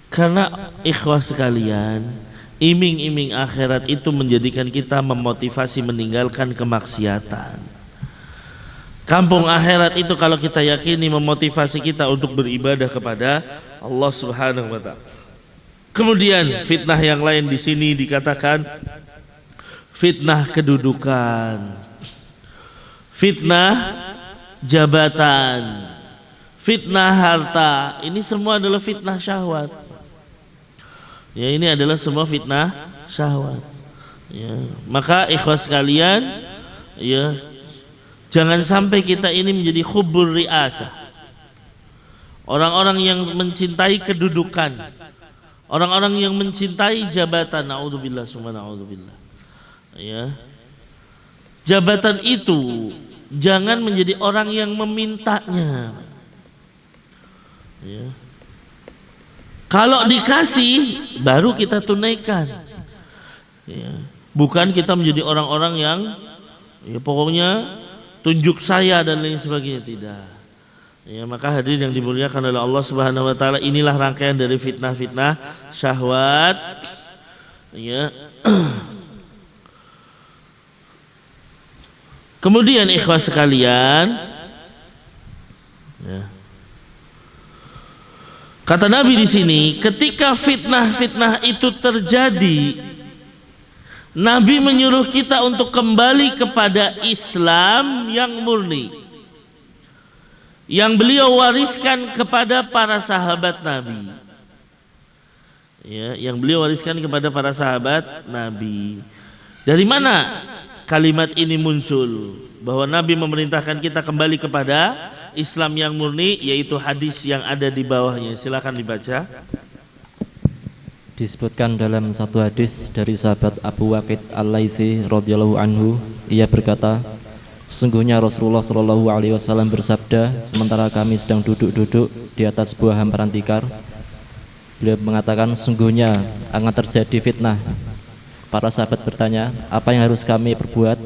Karena ikhwah sekalian, iming-iming akhirat itu menjadikan kita memotivasi meninggalkan kemaksiatan. Kampung akhirat itu kalau kita yakini memotivasi kita untuk beribadah kepada Allah Subhanahu wa taala. Kemudian fitnah yang lain di sini dikatakan fitnah kedudukan, fitnah jabatan, fitnah harta. Ini semua adalah fitnah syahwat. Ya, ini adalah semua fitnah syahwat. Ya, maka ikhwas sekalian, ya, jangan sampai kita ini menjadi khubur riasah. Orang-orang yang mencintai kedudukan, orang-orang yang mencintai jabatan, naudzubillah summa naudzubillah. Ya. Jabatan itu jangan menjadi orang yang memintanya. Ya. Kalau dikasih baru kita tunaikan. Ya. Bukan kita menjadi orang-orang yang ya pokoknya tunjuk saya dan lain sebagainya, tidak. Ya, maka hadirin yang dimuliakan oleh Allah Subhanahu wa taala, inilah rangkaian dari fitnah-fitnah syahwat. Ya. Kemudian ikhwah sekalian, ya, kata Nabi di sini, ketika fitnah-fitnah itu terjadi, Nabi menyuruh kita untuk kembali kepada Islam yang murni, yang beliau wariskan kepada para sahabat Nabi. Ya, yang beliau wariskan kepada para sahabat Nabi. Dari mana kalimat ini muncul? Bahwa Nabi memerintahkan kita kembali kepada Islam yang murni, yaitu hadis yang ada di bawahnya. Silakan dibaca. Disebutkan dalam satu hadis dari sahabat Abu Waqid Al-Laitsi radhiyallahu anhu, ia berkata, sesungguhnya Rasulullah Shallallahu alaihi wasallam bersabda sementara kami sedang duduk-duduk di atas sebuah hamparan tikar, beliau mengatakan, sesungguhnya akan terjadi fitnah Para sahabat bertanya, apa yang harus kami perbuat?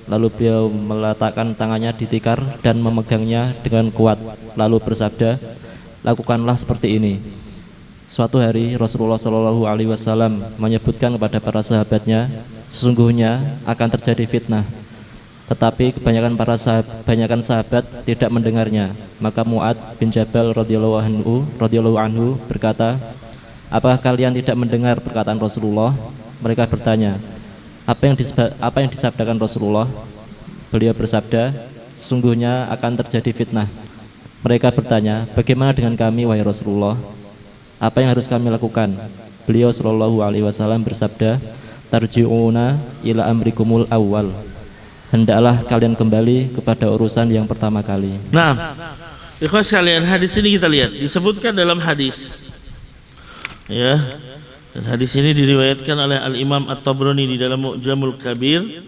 Lalu beliau meletakkan tangannya di tikar dan memegangnya dengan kuat. Lalu bersabda, lakukanlah seperti ini. Suatu hari Rasulullah Shallallahu Alaihi Wasallam menyebutkan kepada para sahabatnya, sesungguhnya akan terjadi fitnah. Tetapi kebanyakan sahabat tidak mendengarnya. Maka Mu'adz bin Jabal radhiyallahu anhu berkata, apakah kalian tidak mendengar perkataan Rasulullah? Mereka bertanya, apa yang disabdakan Rasulullah? Beliau bersabda, sesungguhnya akan terjadi fitnah. Mereka bertanya, bagaimana dengan kami wahai Rasulullah? Apa yang harus kami lakukan? Beliau Shallallahu Alaihi Wasallam bersabda, tarji'una ila amrikumul awal. Hendaklah kalian kembali kepada urusan yang pertama kali. Nah, ikhwas sekalian, hadis ini kita lihat disebutkan dalam hadis, ya. Dan hadis ini diriwayatkan oleh Al-Imam At-Tabrani di dalam Mu'jamul Kabir,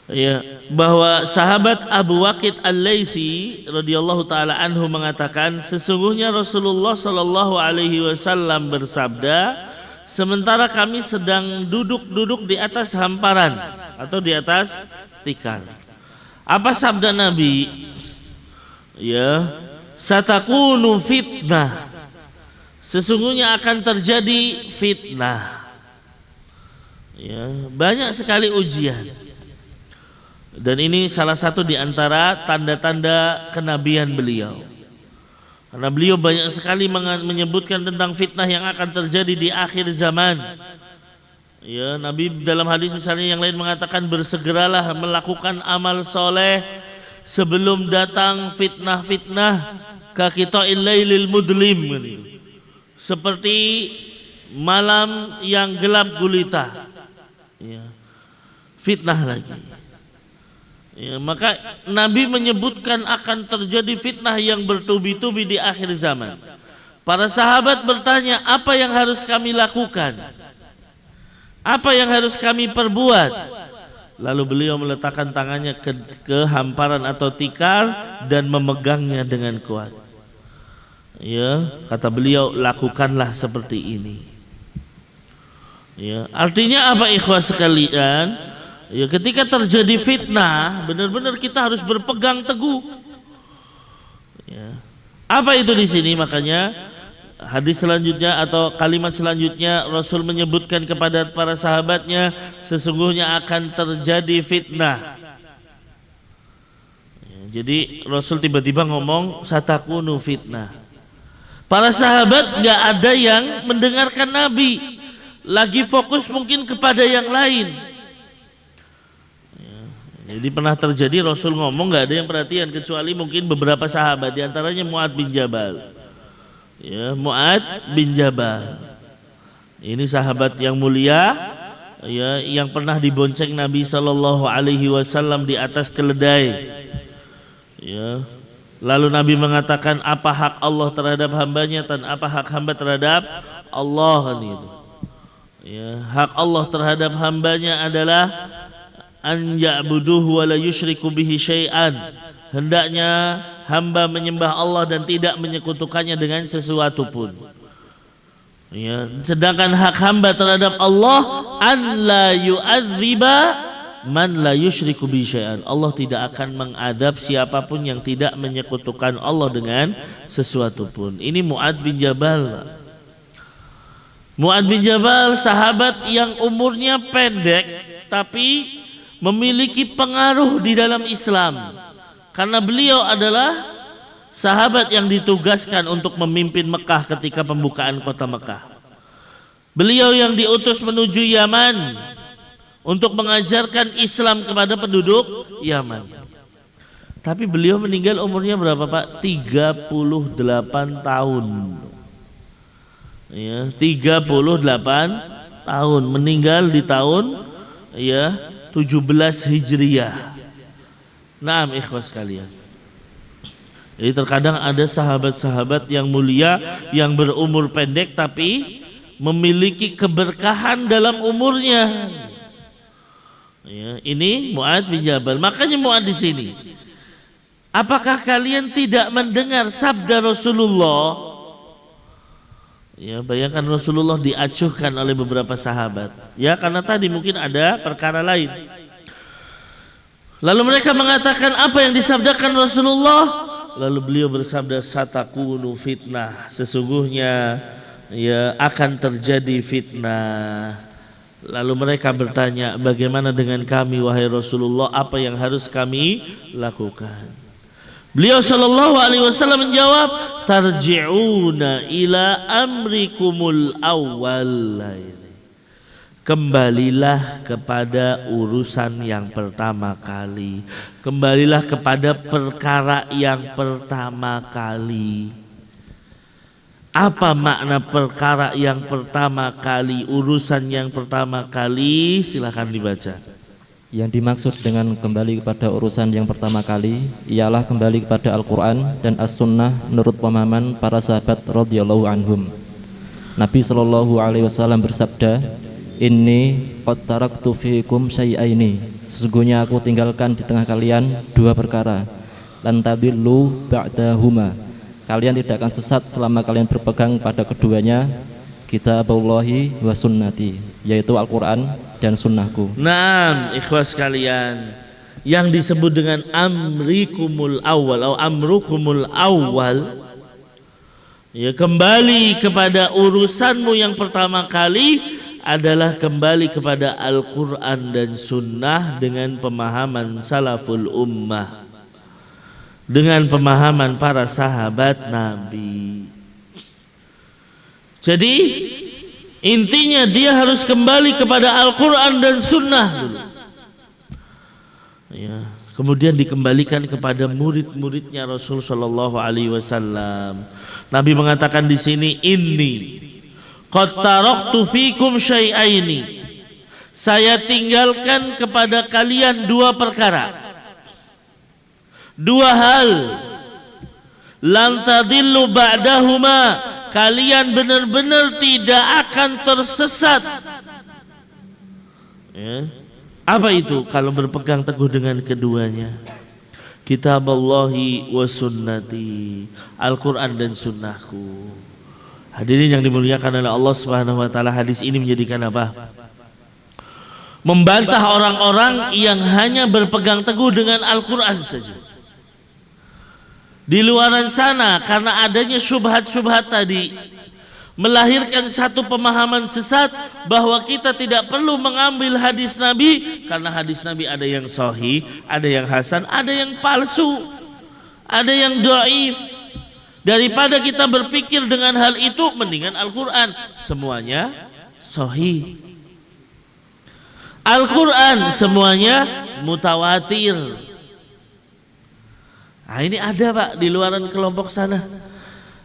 ya, bahwa sahabat Abu Waqid Al-Laitsi radhiyallahu taala anhu mengatakan, sesungguhnya Rasulullah sallallahu alaihi wasallam bersabda, sementara kami sedang duduk-duduk di atas hamparan atau di atas tikar. Apa sabda Nabi? Ya, satakunu fitnah. Sesungguhnya akan terjadi fitnah. Ya, banyak sekali ujian. Dan ini salah satu di antara tanda-tanda kenabian beliau. Karena beliau banyak sekali menyebutkan tentang fitnah yang akan terjadi di akhir zaman. Ya, Nabi dalam hadis misalnya yang lain mengatakan, bersegeralah melakukan amal soleh sebelum datang fitnah-fitnah, kaqita'il lailil mudlim, seperti malam yang gelap gulita. Ya, fitnah lagi. Ya, maka Nabi menyebutkan akan terjadi fitnah yang bertubi-tubi di akhir zaman. Para sahabat bertanya, apa yang harus kami lakukan? Apa yang harus kami perbuat? Lalu beliau meletakkan tangannya ke hamparan atau tikar dan memegangnya dengan kuat. Ya, kata beliau, lakukanlah seperti ini. Ya, artinya apa ikhwas sekalian? Ya, ketika terjadi fitnah, benar-benar kita harus berpegang teguh. Ya. Apa itu di sini? Makanya hadis selanjutnya atau kalimat selanjutnya Rasul menyebutkan kepada para sahabatnya, sesungguhnya akan terjadi fitnah. Ya, jadi Rasul tiba-tiba ngomong satakunu fitnah. Para sahabat nggak ada yang mendengarkan Nabi, lagi fokus mungkin kepada yang lain. Jadi pernah terjadi Rasul ngomong nggak ada yang perhatian kecuali mungkin beberapa sahabat, diantaranya Mu'adz bin Jabal. Ya, Mu'adz bin Jabal. Ini sahabat yang mulia, ya, yang pernah dibonceng Nabi Shallallahu Alaihi Wasallam di atas keledai. Ya. Lalu Nabi mengatakan, apa hak Allah terhadap hambanya dan apa hak hamba terhadap Allah, kan itu. Ya, hak Allah terhadap hambanya adalah an ya'buduhu wa la yusyriku bihi syai'an. Hendaknya hamba menyembah Allah dan tidak menyekutukannya dengan sesuatu pun. Ya, sedangkan hak hamba terhadap Allah, an la yu'adziba man la yusyriku bihi syai'an. Allah tidak akan mengadab siapapun yang tidak menyekutukan Allah dengan sesuatu pun. Ini Mu'adz bin Jabal. Mu'adz bin Jabal sahabat yang umurnya pendek tapi memiliki pengaruh di dalam Islam, karena beliau adalah sahabat yang ditugaskan untuk memimpin Mekah ketika pembukaan kota Mekah. Beliau yang diutus menuju Yaman untuk mengajarkan Islam kepada penduduk Yaman. Tapi beliau meninggal umurnya berapa, Pak? 38 tahun. Ya, 38 tahun, meninggal di tahun, ya, 17 Hijriah. Naam ikhwas sekalian. Jadi terkadang ada sahabat-sahabat yang mulia yang berumur pendek tapi memiliki keberkahan dalam umurnya. Ya, ini Mu'adz bin Jabal. Makanya Mu'adz di sini, apakah kalian tidak mendengar sabda Rasulullah? Ya, bayangkan Rasulullah diacuhkan oleh beberapa sahabat. Ya, karena tadi mungkin ada perkara lain. Lalu mereka mengatakan apa yang disabdakan Rasulullah? Lalu beliau bersabda, satakunu fitnah. Sesungguhnya ya akan terjadi fitnah. Lalu mereka bertanya, bagaimana dengan kami wahai Rasulullah? Apa yang harus kami lakukan? Beliau sallallahu alaihi wasallam menjawab, tarji'una ila amrikumul awwal. Kembalilah kepada urusan yang pertama kali. Kembalilah kepada perkara yang pertama kali. Apa makna perkara yang pertama kali, urusan yang pertama kali? Silakan dibaca. Yang dimaksud dengan kembali kepada urusan yang pertama kali ialah kembali kepada Al-Quran dan As-Sunnah menurut pemahaman para sahabat radhiyallahu anhum. Nabi sallallahu alaihi wasallam bersabda, inni qad taraktu fiikum syai'aini, sesungguhnya aku tinggalkan di tengah kalian dua perkara, lan tadillu ba'dahuma, kalian tidak akan sesat selama kalian berpegang pada keduanya, kitabullahi wa sunnati, yaitu Al-Quran dan sunnahku. Naam, ikhwas sekalian, yang disebut dengan amrikumul awal atau amrukumul awal, ya, kembali kepada urusanmu yang pertama kali adalah kembali kepada Al-Quran dan Sunnah dengan pemahaman salaful ummah, dengan pemahaman para sahabat Nabi. Jadi intinya dia harus kembali kepada Al-Quran dan Sunnah dulu. Ya, kemudian dikembalikan kepada murid-muridnya Rasul Shallallahu Alaihi Wasallam. Nabi mengatakan di sini, inni qad taraktu fikum syai'aini, saya tinggalkan kepada kalian dua perkara, dua hal, lan tadillu ba'dahuma, kalian benar-benar tidak akan tersesat. Ya. Apa itu? Kalau berpegang teguh dengan keduanya, kitabullahi wa sunnati, Al-Quran dan sunnahku. Hadirin yang dimuliakan oleh Allah Subhanahu wa taala, hadis ini menjadikan apa? Membantah orang-orang yang hanya berpegang teguh dengan Al-Quran saja. Di luaran sana karena adanya syubhat-syubhat tadi melahirkan satu pemahaman sesat bahwa kita tidak perlu mengambil hadis Nabi karena hadis Nabi ada yang sahih, ada yang hasan, ada yang palsu, ada yang dhaif. Daripada kita berpikir dengan hal itu, mendingan Al-Quran, semuanya sahih. Al-Quran semuanya mutawatir. Nah, ini ada Pak di luaran kelompok sana,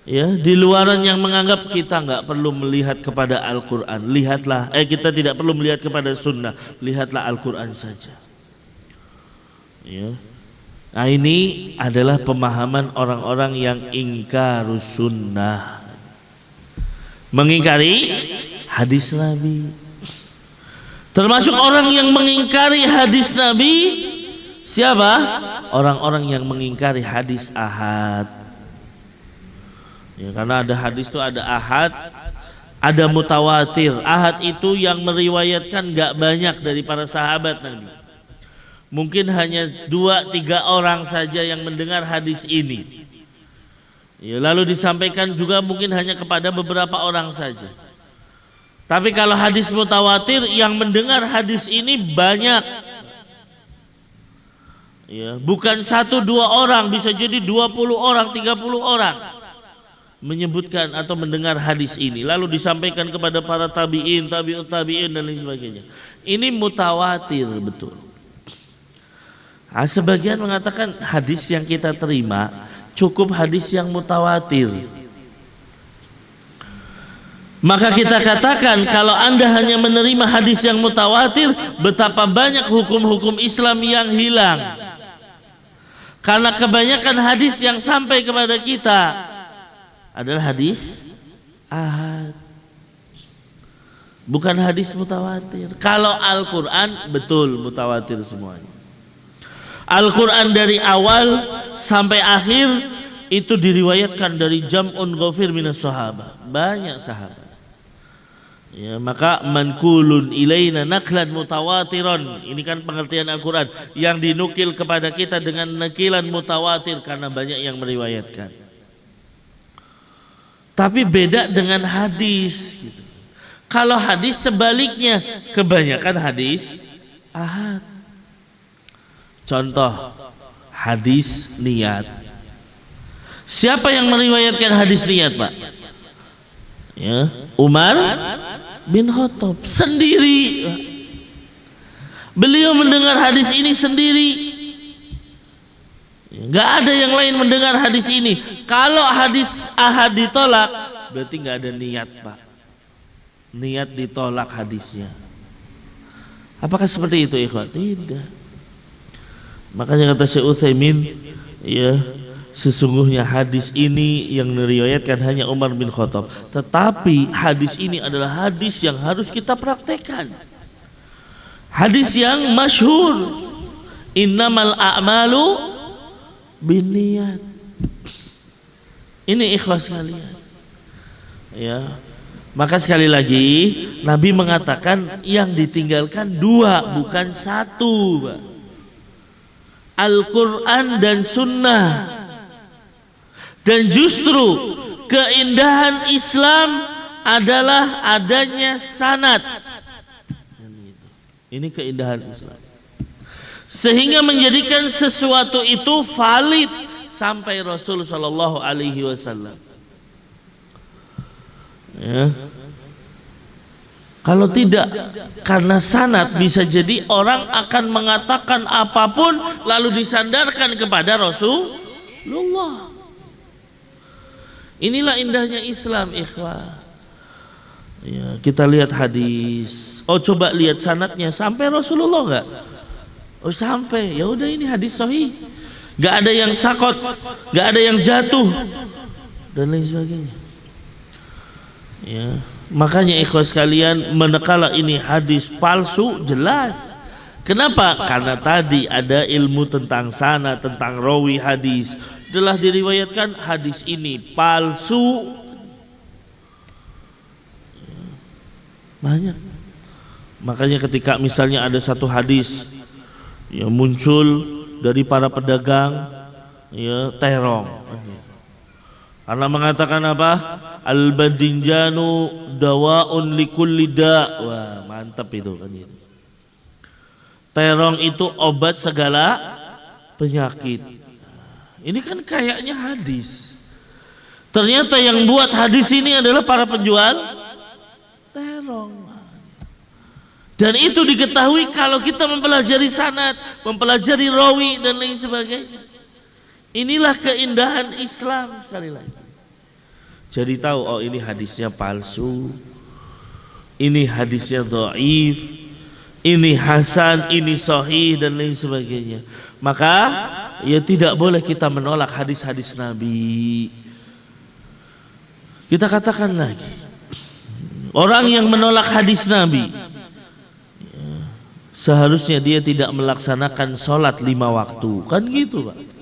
ya, di luaran yang menganggap kita nggak perlu melihat kepada Al-Quran, lihatlah, kita tidak perlu melihat kepada Sunnah, lihatlah Al-Quran saja. Ya. Nah, ini adalah pemahaman orang-orang yang ingkarus sunnah, mengingkari hadis Nabi. Termasuk orang yang mengingkari hadis Nabi, siapa? Orang-orang yang mengingkari hadis ahad. Ya, karena ada hadis itu ada ahad, ada mutawatir. Ahad itu yang meriwayatkan gak banyak dari para sahabat Nabi. Mungkin hanya 2-3 orang saja yang mendengar hadis ini. Ya, lalu disampaikan juga mungkin hanya kepada beberapa orang saja. Tapi kalau hadis mutawatir yang mendengar hadis ini banyak. Ya, bukan 1-2 orang, bisa jadi 20 orang, 30 orang menyebutkan atau mendengar hadis ini. Lalu disampaikan kepada para tabi'in, tabi'ut tabi'in dan lain sebagainya. Ini mutawatir betul. Nah, sebagian mengatakan hadis yang kita terima cukup hadis yang mutawatir. Maka kita katakan kalau Anda hanya menerima hadis yang mutawatir, betapa banyak hukum-hukum Islam yang hilang. Karena kebanyakan hadis yang sampai kepada kita adalah hadis ahad, bukan hadis mutawatir. Kalau Al-Quran betul mutawatir semuanya. Al-Quran dari awal sampai akhir itu diriwayatkan dari jam'un ghafir minas sahabah, banyak sahabat. Ya, maka mankulun ilaina naklan mutawatiron. Ini kan pengertian Al-Quran yang dinukil kepada kita dengan nakilan mutawatir karena banyak yang meriwayatkan. Tapi beda dengan hadis gitu. Kalau hadis sebaliknya, kebanyakan hadis ahad. Contoh hadis niat. Siapa yang meriwayatkan hadis niat, Pak? Ya, Umar bin Khattab sendiri. Beliau mendengar hadis ini sendiri. Nggak ada yang lain mendengar hadis ini. Kalau hadis ahad ditolak, berarti nggak ada niat, Pak. Niat ditolak hadisnya. Apakah seperti itu, ikhwan? Tidak. Makanya kata Syekh Utsaimin, ya, sesungguhnya hadis ini yang meriwayatkan hanya Umar bin Khattab. Tetapi hadis ini adalah hadis yang harus kita praktekkan. Hadis yang masyhur. Innamal a'malu binniyat. Ini ikhlas kalian. Ya. Maka sekali lagi Nabi mengatakan yang ditinggalkan dua, bukan satu, Pak. Al-Quran dan Sunnah. Dan justru keindahan Islam adalah adanya sanad. Ini keindahan Islam. Sehingga menjadikan sesuatu itu valid sampai Rasul Shallallahu Alaihi Wasallam. Ya. Kalau tidak, karena sanad bisa jadi orang akan mengatakan apapun lalu disandarkan kepada Rasulullah. Inilah indahnya Islam, ikhwah. Ya, kita lihat hadis. Oh, coba lihat sanadnya, sampai Rasulullah enggak? Oh, sampai. Ya udah, ini hadis sahih. Enggak ada yang sakot, enggak ada yang jatuh dan lain sebagainya. Ya, makanya ikhwah sekalian, manakala ini hadis palsu, jelas. Kenapa? Karena tadi ada ilmu tentang sanad, tentang rawi hadis. Telah diriwayatkan hadis ini palsu. Banyak. Makanya ketika misalnya ada satu hadis yang muncul dari para pedagang, ya, terong. Karena mengatakan apa? Al-badinjanu dawaun likulli da'. Wah, mantap itu kan itu. Terong itu obat segala penyakit. Ini kan kayaknya hadis. Ternyata yang buat hadis ini adalah para penjual terong. Dan itu diketahui kalau kita mempelajari sanad, mempelajari rawi dan lain sebagainya. Inilah keindahan Islam sekali lagi. Jadi tahu, oh ini hadisnya palsu, ini hadisnya dhaif, ini hasan, ini sahih dan lain sebagainya. Maka ya tidak boleh kita menolak hadis-hadis Nabi. Kita katakan lagi, orang yang menolak hadis Nabi, ya, seharusnya dia tidak melaksanakan sholat 5 waktu. Kan gitu, Pak.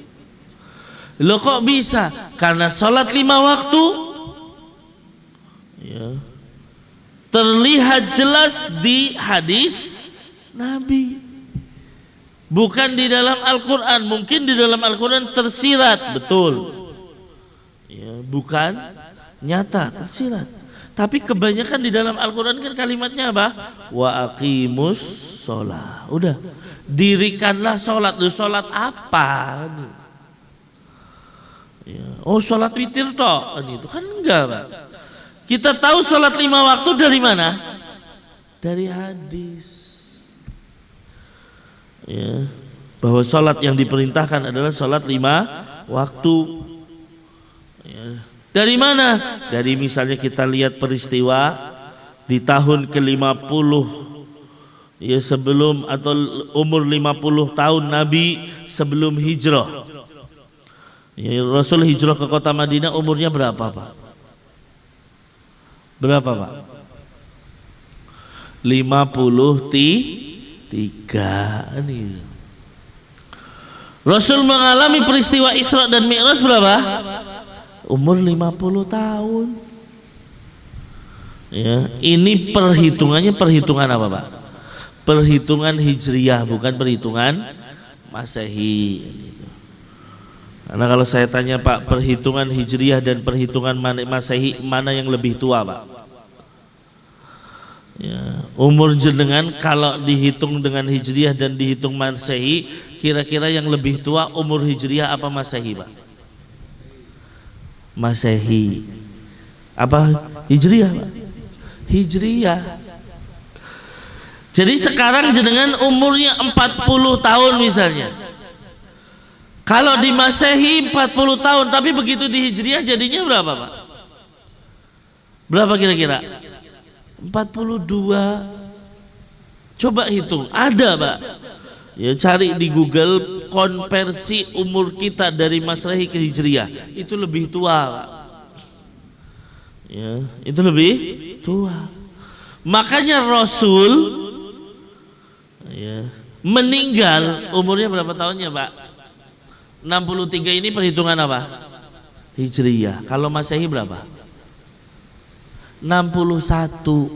Loh kok bisa? Karena sholat 5 waktu, ya, terlihat jelas di hadis Nabi, bukan di dalam Al-Quran. Mungkin di dalam Al-Quran tersirat, betul, ya, bukan nyata, tersirat. Tapi kebanyakan di dalam Al-Quran kan kalimatnya apa? Wa aqimus sholat. Udah, dirikanlah sholat. Lu sholat apa? Ya. Oh, sholat witir toh, itu kan enggak, Pak. Kita tahu sholat 5 waktu dari mana? Dari hadis. Ya, bahwa sholat yang diperintahkan adalah sholat 5 waktu. Ya. Dari mana? Dari misalnya kita lihat peristiwa di tahun ke-50, ya, sebelum atau umur 50 tahun Nabi sebelum hijrah. Ya, Rasul hijrah ke kota Madinah umurnya berapa, Pak? Berapa, Pak? 53 nih. Rasul mengalami peristiwa Isra dan Mi'raj berapa? Umur 50 tahun. Ya, ini perhitungan apa, Pak? Perhitungan Hijriyah, bukan perhitungan Masehi. Karena kalau saya tanya, Pak, perhitungan Hijriyah dan perhitungan Masehi mana yang lebih tua, Pak? Ya, umur jenengan kalau dihitung dengan Hijriyah dan dihitung Masehi, kira-kira yang lebih tua umur Hijriyah apa Masehi, Pak? Masehi. Apa Hijriyah, Pak? Hijriyah. Jadi sekarang jenengan umurnya 40 tahun misalnya. Kalau di Masehi 40 tahun, tapi begitu di Hijriyah jadinya berapa, Pak? Berapa kira-kira? 42. Coba hitung, ada, Pak. Ya, cari di Google konversi umur kita dari Masehi ke Hijriyah, itu lebih tua, Pak. Ya, itu lebih tua. Makanya Rasul ya, meninggal umurnya berapa tahunnya, Pak? 63 ini perhitungan apa? Hijriyah. Kalau Masehi berapa? 61.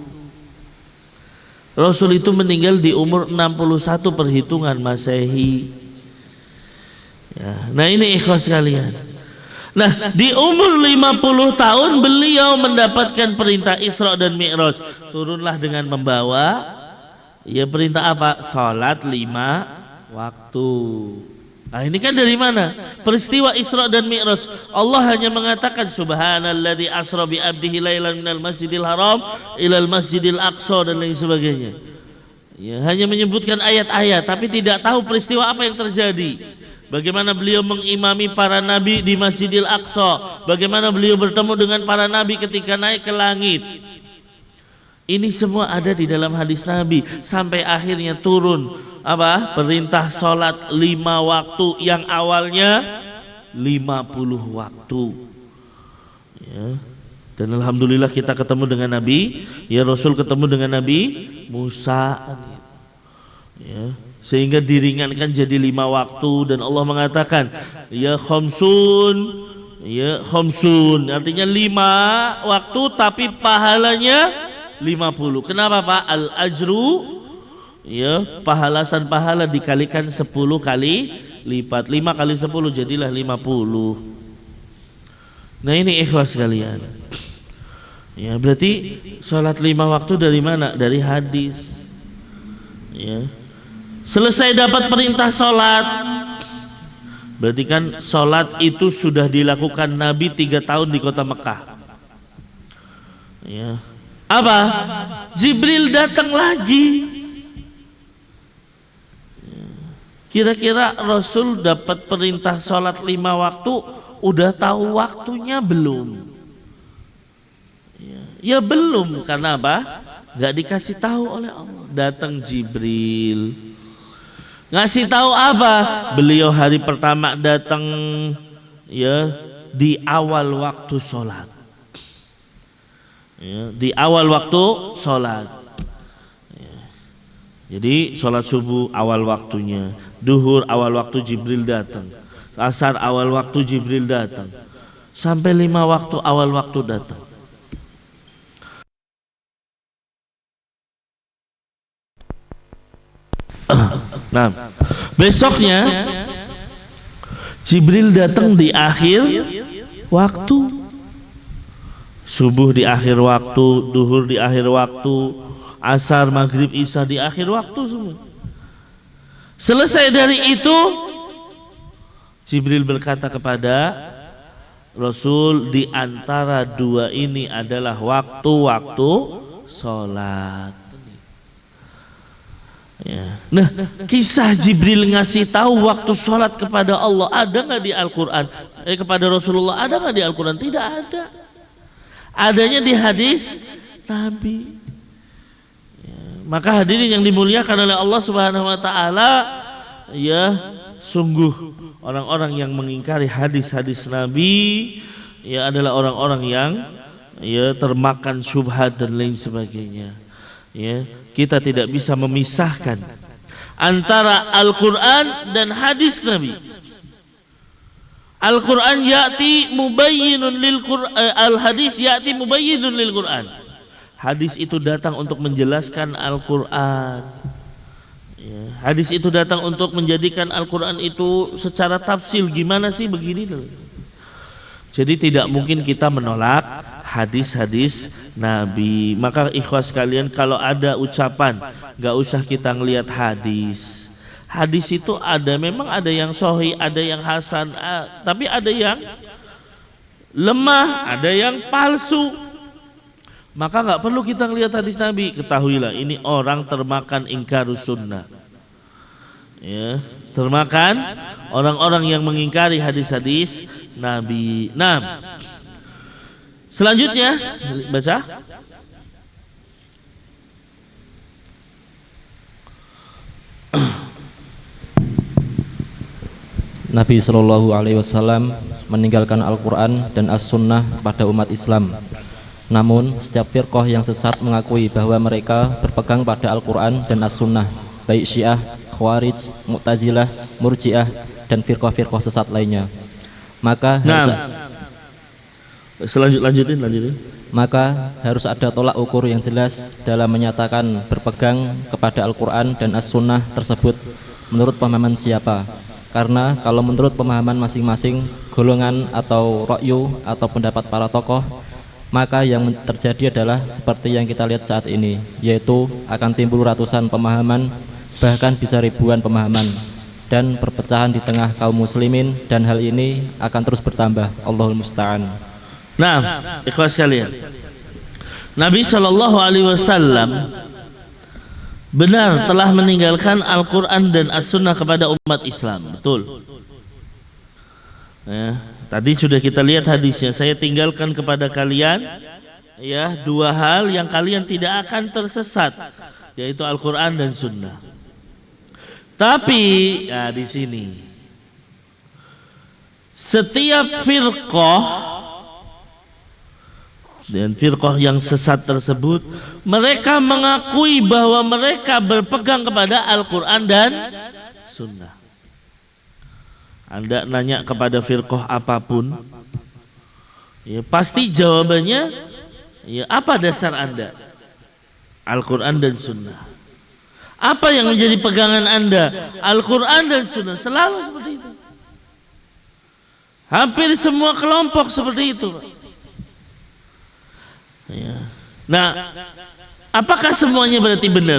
Rasul itu meninggal di umur 61 perhitungan Masehi. Ya, nah ini ikhlas sekalian. Nah, di umur 50 tahun beliau mendapatkan perintah Isra dan Mi'raj. Turunlah dengan membawa, ya, perintah apa? Salat 5 waktu. Nah, ini kan dari mana? Peristiwa Isra dan Mi'raj. Allah hanya mengatakan subhanalladzi asra bi abdihi lailan minal masjidil haram ilal masjidil aqsa dan lain sebagainya. Ya, hanya menyebutkan ayat-ayat tapi tidak tahu peristiwa apa yang terjadi. Bagaimana beliau mengimami para nabi di Masjidil Aqsa, bagaimana beliau bertemu dengan para nabi ketika naik ke langit. Ini semua ada di dalam hadis Nabi sampai akhirnya turun apa? Perintah salat 5 waktu yang awalnya 50 waktu. Ya. Dan alhamdulillah kita ketemu dengan Nabi, ya, Rasul ketemu dengan Nabi Musa. Ya. Sehingga diringankan jadi 5 waktu dan Allah mengatakan ya khamsun, ya khamsun, artinya 5 waktu tapi pahalanya 50. Kenapa, Pak? Al ajru, ya, pahala dikalikan 10 kali lipat. 5 kali 10 jadilah 50. Nah ini ikhlas sekalian. Ya, berarti sholat 5 waktu dari mana? Dari hadis. Ya. Selesai dapat perintah sholat, berarti kan sholat itu sudah dilakukan Nabi 3 tahun di kota Mekah. Ya. Apa? Jibril datang lagi. Ya. Kira-kira Rasul dapat perintah sholat 5 waktu, udah tahu waktunya belum? Ya belum, karena apa? Gak dikasih tahu oleh Allah. Datang Jibril. Ngasih tahu apa? Beliau hari pertama datang, ya, di awal waktu sholat. Ya, di awal waktu sholat. Ya. Jadi sholat subuh awal waktunya, duhur awal waktu Jibril datang, asar awal waktu Jibril datang, sampai 5 waktu awal waktu datang. Nah, besoknya Jibril datang di akhir waktu, subuh di akhir waktu, duhur di akhir waktu, asar, maghrib, isya di akhir waktu semua. Selesai dari itu, Jibril berkata kepada Rasul, di antara 2 ini adalah waktu-waktu sholat. Ya. Nah, kisah Jibril ngasih tahu waktu sholat kepada Allah ada nggak di Al-Quran? Kepada Rasulullah ada nggak di Al-Quran? Tidak ada. Adanya di hadis Nabi. Ya. Maka hadirin yang dimuliakan oleh Allah Subhanahu Wa Taala, ya, sungguh orang-orang yang mengingkari hadis-hadis Nabi, ya, adalah orang-orang yang, ya, termakan syubhat dan lain sebagainya. Ya, kita tidak bisa memisahkan antara Al-Quran dan hadis Nabi. Al-Quran ya'ti mubayyinun lil Qur'an, al-hadis ya'ti mubayyinun lil Qur'an. Hadis itu datang untuk menjelaskan Al-Quran. Ya, hadis itu datang untuk menjadikan Al-Quran itu secara tafsil gimana sih begini. Jadi tidak mungkin kita menolak hadis-hadis Nabi. Maka ikhwas sekalian, kalau ada ucapan gak usah kita ngelihat hadis. Hadis itu ada, memang ada yang sahih, ada yang hasan, tapi ada yang lemah, ada yang palsu. Maka nggak perlu kita ngelihat hadis Nabi. Ketahuilah ini orang termakan ingkarus sunnah. Ya, termakan orang-orang yang mengingkari hadis-hadis Nabi. Nah, selanjutnya baca. Nabi Shallallahu Alaihi Wasallam meninggalkan Al-Quran dan As-Sunnah pada umat Islam. Namun setiap firqah yang sesat mengakui bahwa mereka berpegang pada Al-Quran dan As-Sunnah, baik Syiah, Khawarij, Mu'tazilah, Murji'ah, dan firqah-firqah sesat lainnya. Maka lanjutin. Maka harus ada tolak ukur yang jelas dalam menyatakan berpegang kepada Al-Quran dan As-Sunnah tersebut menurut pemahaman siapa. Karena kalau menurut pemahaman masing-masing golongan atau ra'yu atau pendapat para tokoh, maka yang terjadi adalah seperti yang kita lihat saat ini, yaitu akan timbul ratusan pemahaman, bahkan bisa ribuan pemahaman, dan perpecahan di tengah kaum muslimin, dan hal ini akan terus bertambah. Allahul musta'an. Nah, ikhwas sekalian, Nabi Shallallahu Alaihi Wasallam benar telah meninggalkan Al-Quran dan As-Sunnah kepada umat Islam. Betul ya, tadi sudah kita lihat hadisnya. Saya tinggalkan kepada kalian ya dua hal yang kalian tidak akan tersesat, yaitu Al-Quran dan Sunnah. Tapi ya di sini setiap firqah dan firqah yang sesat tersebut, mereka mengakui bahwa mereka berpegang kepada Al-Quran dan Sunnah. Anda nanya kepada firqah apapun, ya pasti jawabannya, ya apa dasar Anda? Al-Quran dan Sunnah. Apa yang menjadi pegangan Anda? Al-Quran dan Sunnah. Selalu seperti itu. Hampir semua kelompok seperti itu. Ya. Nah, apakah semuanya berarti benar?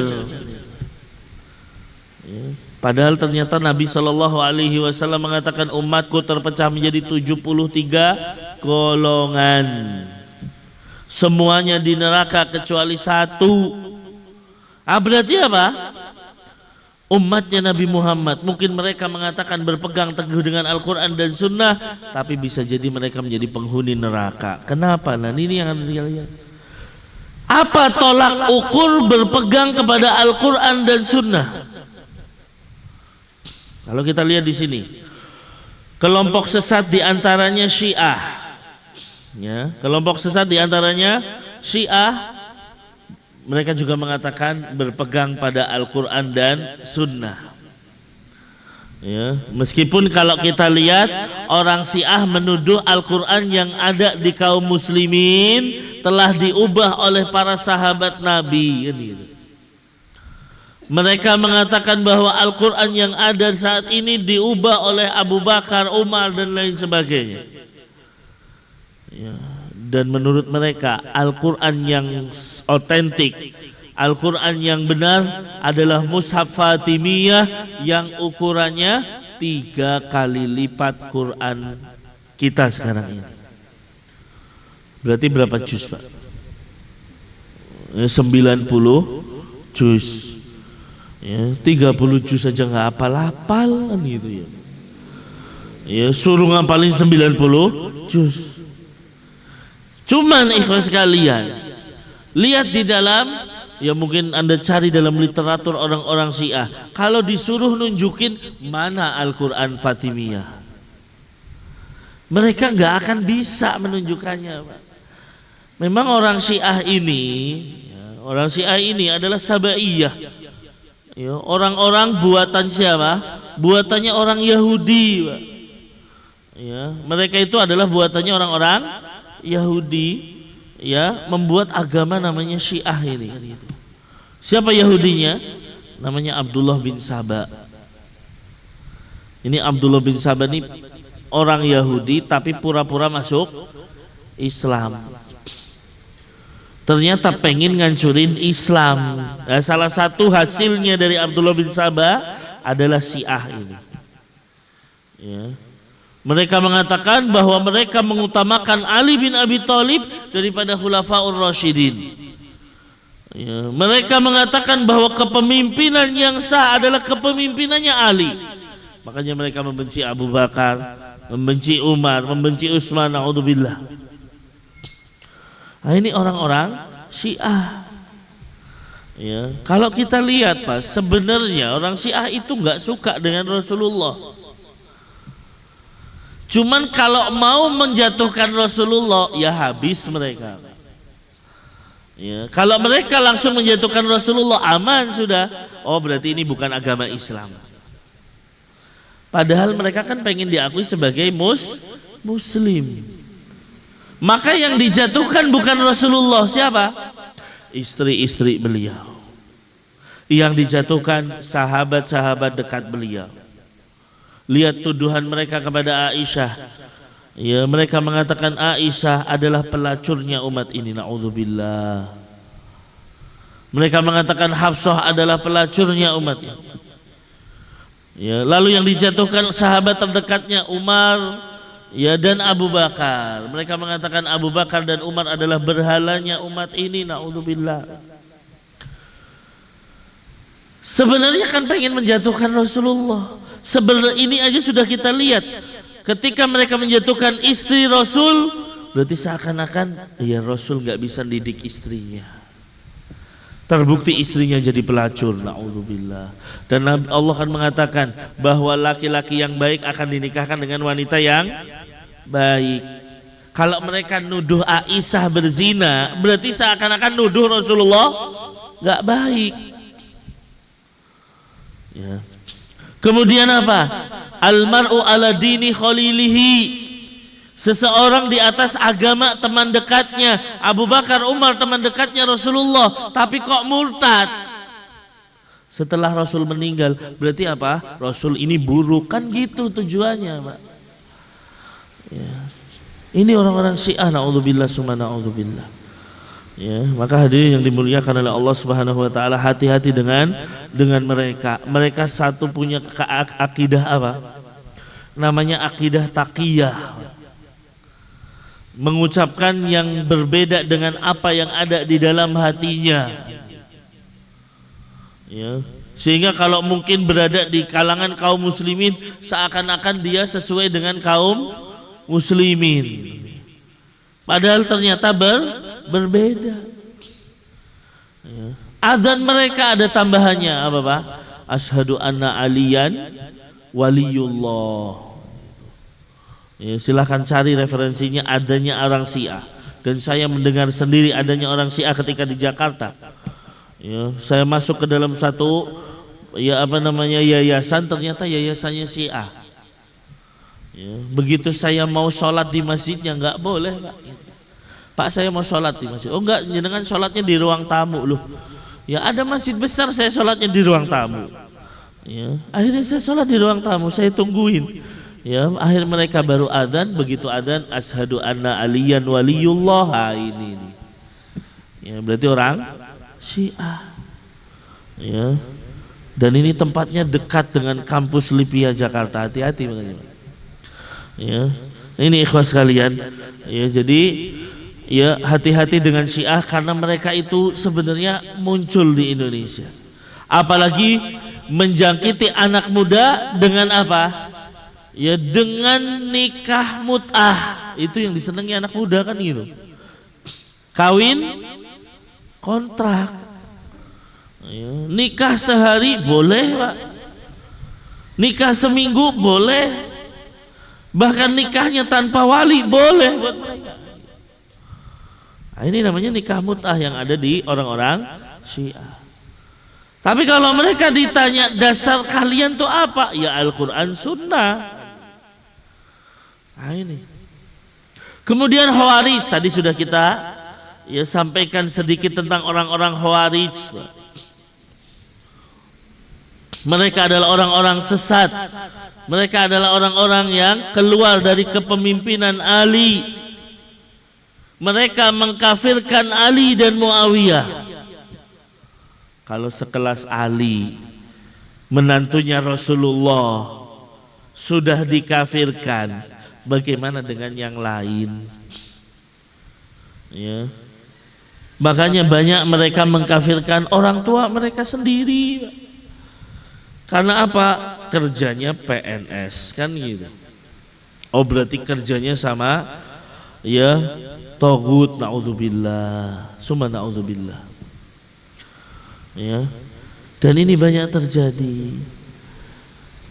Ya. Padahal ternyata Nabi Shallallahu Alaihi Wasallam mengatakan umatku terpecah menjadi 73 golongan. Semuanya di neraka kecuali satu. Berarti apa? Umatnya Nabi Muhammad. Mungkin mereka mengatakan berpegang teguh dengan Al-Quran dan Sunnah, tapi bisa jadi mereka menjadi penghuni neraka. Kenapa? Nah ini yang harus kita lihat. Apa tolak ukur berpegang kepada Al-Quran dan Sunnah? Kalau kita lihat di sini, kelompok sesat diantaranya Syiah. Ya, kelompok sesat diantaranya Syiah. Mereka juga mengatakan berpegang pada Al-Quran dan Sunnah. Ya, meskipun kalau kita lihat orang Syiah menuduh Al-Quran yang ada di kaum muslimin telah diubah oleh para sahabat Nabi. Mereka mengatakan bahwa Al-Quran yang ada saat ini diubah oleh Abu Bakar, Umar dan lain sebagainya. Ya. Dan menurut mereka Al-Quran yang otentik, Al-Quran yang benar adalah Mushaf Fatimiyah yang ukurannya 3 kali lipat Quran kita sekarang ini. Berarti berapa juz, Pak? 90 juz. Ya, 30 juz saja nggak hafal-hafal kan gitu ya. Ya, suruh ngapalin 90 juz. Cuman ikhlas sekalian, lihat di dalam, ya mungkin Anda cari dalam literatur orang-orang Syiah, kalau disuruh nunjukin mana Al-Quran Fatimiyah, mereka nggak akan bisa menunjukkannya, Pak. Memang orang Syiah ini adalah Sabaiyah, ya, orang-orang buatan siapa? Buatannya orang Yahudi, Pak. Ya, mereka itu adalah buatannya orang-orang Yahudi, ya, membuat agama namanya Syiah ini. Gitu. Siapa Yahudinya? Namanya Abdullah bin Saba. Ini Abdullah bin Saba ini orang Yahudi tapi pura-pura masuk Islam. Ternyata pengen ngancurin Islam. Nah, salah satu hasilnya dari Abdullah bin Saba adalah Syiah ini. Ya. Mereka mengatakan bahwa mereka mengutamakan Ali bin Abi Thalib daripada Khulafaur Rasyidin. Ya, mereka mengatakan bahwa kepemimpinan yang sah adalah kepemimpinannya Ali. Makanya mereka membenci Abu Bakar, membenci Umar, membenci Utsman, naudzubillah. Nah, ini orang-orang Syiah. Ya, kalau kita lihat Pak, sebenarnya orang Syiah itu nggak suka dengan Rasulullah. Cuman kalau mau menjatuhkan Rasulullah, ya habis mereka. Ya, kalau mereka langsung menjatuhkan Rasulullah, aman sudah. Oh, berarti ini bukan agama Islam. Padahal mereka kan pengen diakui sebagai Muslim. Maka yang dijatuhkan bukan Rasulullah, siapa? Istri-istri beliau. Yang dijatuhkan sahabat-sahabat dekat beliau. Lihat tuduhan mereka kepada Aisyah. Ya, mereka mengatakan Aisyah adalah pelacurnya umat ini, naudzubillah. Mereka mengatakan Hafsah adalah pelacurnya umat ini. Ya, lalu yang dijatuhkan sahabat terdekatnya Umar, ya, dan Abu Bakar. Mereka mengatakan Abu Bakar dan Umar adalah berhalanya umat ini, naudzubillah. Sebenarnya kan pengen menjatuhkan Rasulullah. Sebenarnya ini aja sudah kita lihat. Ketika mereka menjatuhkan istri Rasul, berarti seakan-akan ya Rasul nggak bisa didik istrinya. Terbukti istrinya jadi pelacur, naudzubillah. Dan Allah kan mengatakan bahwa laki-laki yang baik akan dinikahkan dengan wanita yang baik. Kalau mereka nuduh Aisyah berzina, berarti seakan-akan nuduh Rasulullah nggak baik. Ya. Kemudian apa? Almar'u ala dini khalilihi. Seseorang di atas agama teman dekatnya. Abu Bakar, Umar teman dekatnya Rasulullah, tapi kok murtad setelah Rasul meninggal. Berarti apa? Rasul ini buruk, kan gitu tujuannya, Pak. Ya. Ini orang-orang Syiah, naudzubillah summa naudzubillah. Ya, maka hadirin yang dimuliakan oleh Allah Subhanahu wa taala, hati-hati dengan mereka. Mereka satu punya akidah apa? Namanya akidah taqiyah. Mengucapkan yang berbeda dengan apa yang ada di dalam hatinya. Ya, sehingga kalau mungkin berada di kalangan kaum muslimin, seakan-akan dia sesuai dengan kaum muslimin. Padahal ternyata berbeda. Ya. Azan mereka ada tambahannya apa Pak? Asyhadu anna aliyan waliyullah. Ya, silahkan cari referensinya, adanya orang Syiah. Dan saya mendengar sendiri adanya orang Syiah ketika di Jakarta. Ya, saya masuk ke dalam satu yayasan, ternyata yayasannya Syiah. Ya, begitu saya mau sholat di masjidnya nggak boleh Pak. Pak, saya mau sholat di masjid. Oh enggak, jenengan sholatnya di ruang tamu loh. Ya ada masjid besar, saya sholatnya di ruang tamu. Ya, akhirnya saya sholat di ruang tamu, saya tungguin. Ya, akhir mereka baru adzan, begitu adzan asyhadu anna aliyan waliyullah. Ini. Ya, berarti orang Syiah. Ya. Dan ini tempatnya dekat dengan kampus Lipia Jakarta. Hati-hati makanya. Ya, ini ikhwas sekalian. Ya, jadi ya hati-hati dengan Syiah karena mereka itu sebenarnya muncul di Indonesia. Apalagi menjangkiti anak muda dengan apa? Ya dengan nikah mut'ah. Itu yang disenangi anak muda kan gitu. Kawin kontrak. Ya, nikah sehari boleh, Pak. Nikah seminggu boleh. Bahkan nikahnya tanpa wali boleh buat mereka. Nah, ini namanya nikah mut'ah yang ada di orang-orang Syiah. Tapi kalau mereka ditanya dasar kalian tuh apa? Ya Al-Quran Sunnah. Nah, ini. Kemudian Khawarij, tadi sudah kita sampaikan sedikit tentang orang-orang Khawarij. Mereka adalah orang-orang sesat. Mereka adalah orang-orang yang keluar dari kepemimpinan Ali. Mereka mengkafirkan Ali dan Muawiyah. Kalau sekelas Ali, menantunya Rasulullah, sudah dikafirkan, bagaimana dengan yang lain? Ya. Makanya banyak mereka mengkafirkan orang tua mereka sendiri. Karena apa? Kerjanya PNS kan gitu. Oh berarti kerjanya sama togut, naudzubillah, summa naudzubillah. Ya. Dan ini banyak terjadi.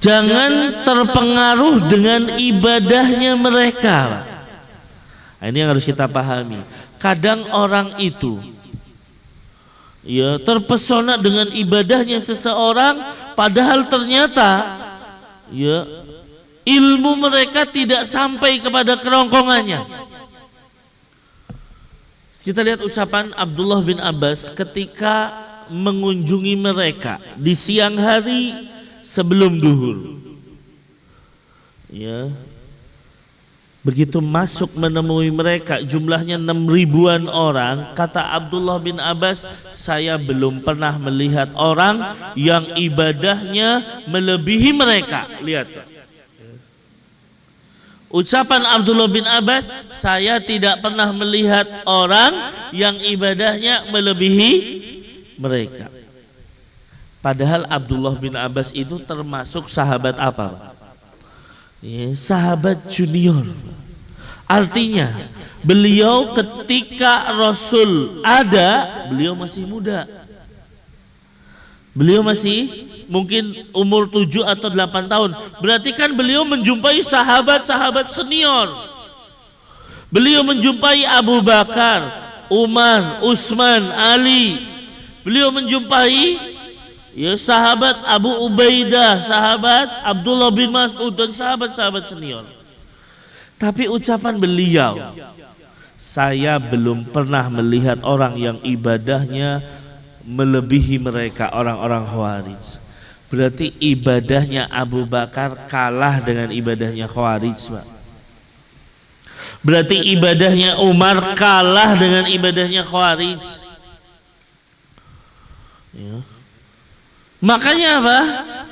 Jangan terpengaruh dengan ibadahnya mereka. Nah, ini yang harus kita pahami. Kadang orang itu terpesona dengan ibadahnya seseorang, padahal ternyata ilmu mereka tidak sampai kepada kerongkongannya. Kita lihat ucapan Abdullah bin Abbas ketika mengunjungi mereka di siang hari sebelum duhur. Begitu masuk menemui mereka, jumlahnya 6.000-an orang. Kata Abdullah bin Abbas, saya belum pernah melihat orang yang ibadahnya melebihi mereka. Lihat, ucapan Abdullah bin Abbas, saya tidak pernah melihat orang yang ibadahnya melebihi mereka. Padahal Abdullah bin Abbas itu termasuk sahabat apa? Sahabat junior. Artinya beliau ketika Rasul ada, beliau masih muda. Beliau masih mungkin umur 7 atau 8 tahun. Berarti kan beliau menjumpai sahabat-sahabat senior. Beliau menjumpai Abu Bakar, Umar, Utsman, Ali. Beliau menjumpai sahabat Abu Ubaidah, sahabat Abdullah bin Mas'ud, dan sahabat-sahabat senior. Tapi ucapan beliau, saya belum pernah melihat orang yang ibadahnya melebihi mereka, orang-orang Khawarij. Berarti ibadahnya Abu Bakar kalah dengan ibadahnya Khawarij, Pak. Berarti ibadahnya Umar kalah dengan ibadahnya Khawarij. Makanya apa?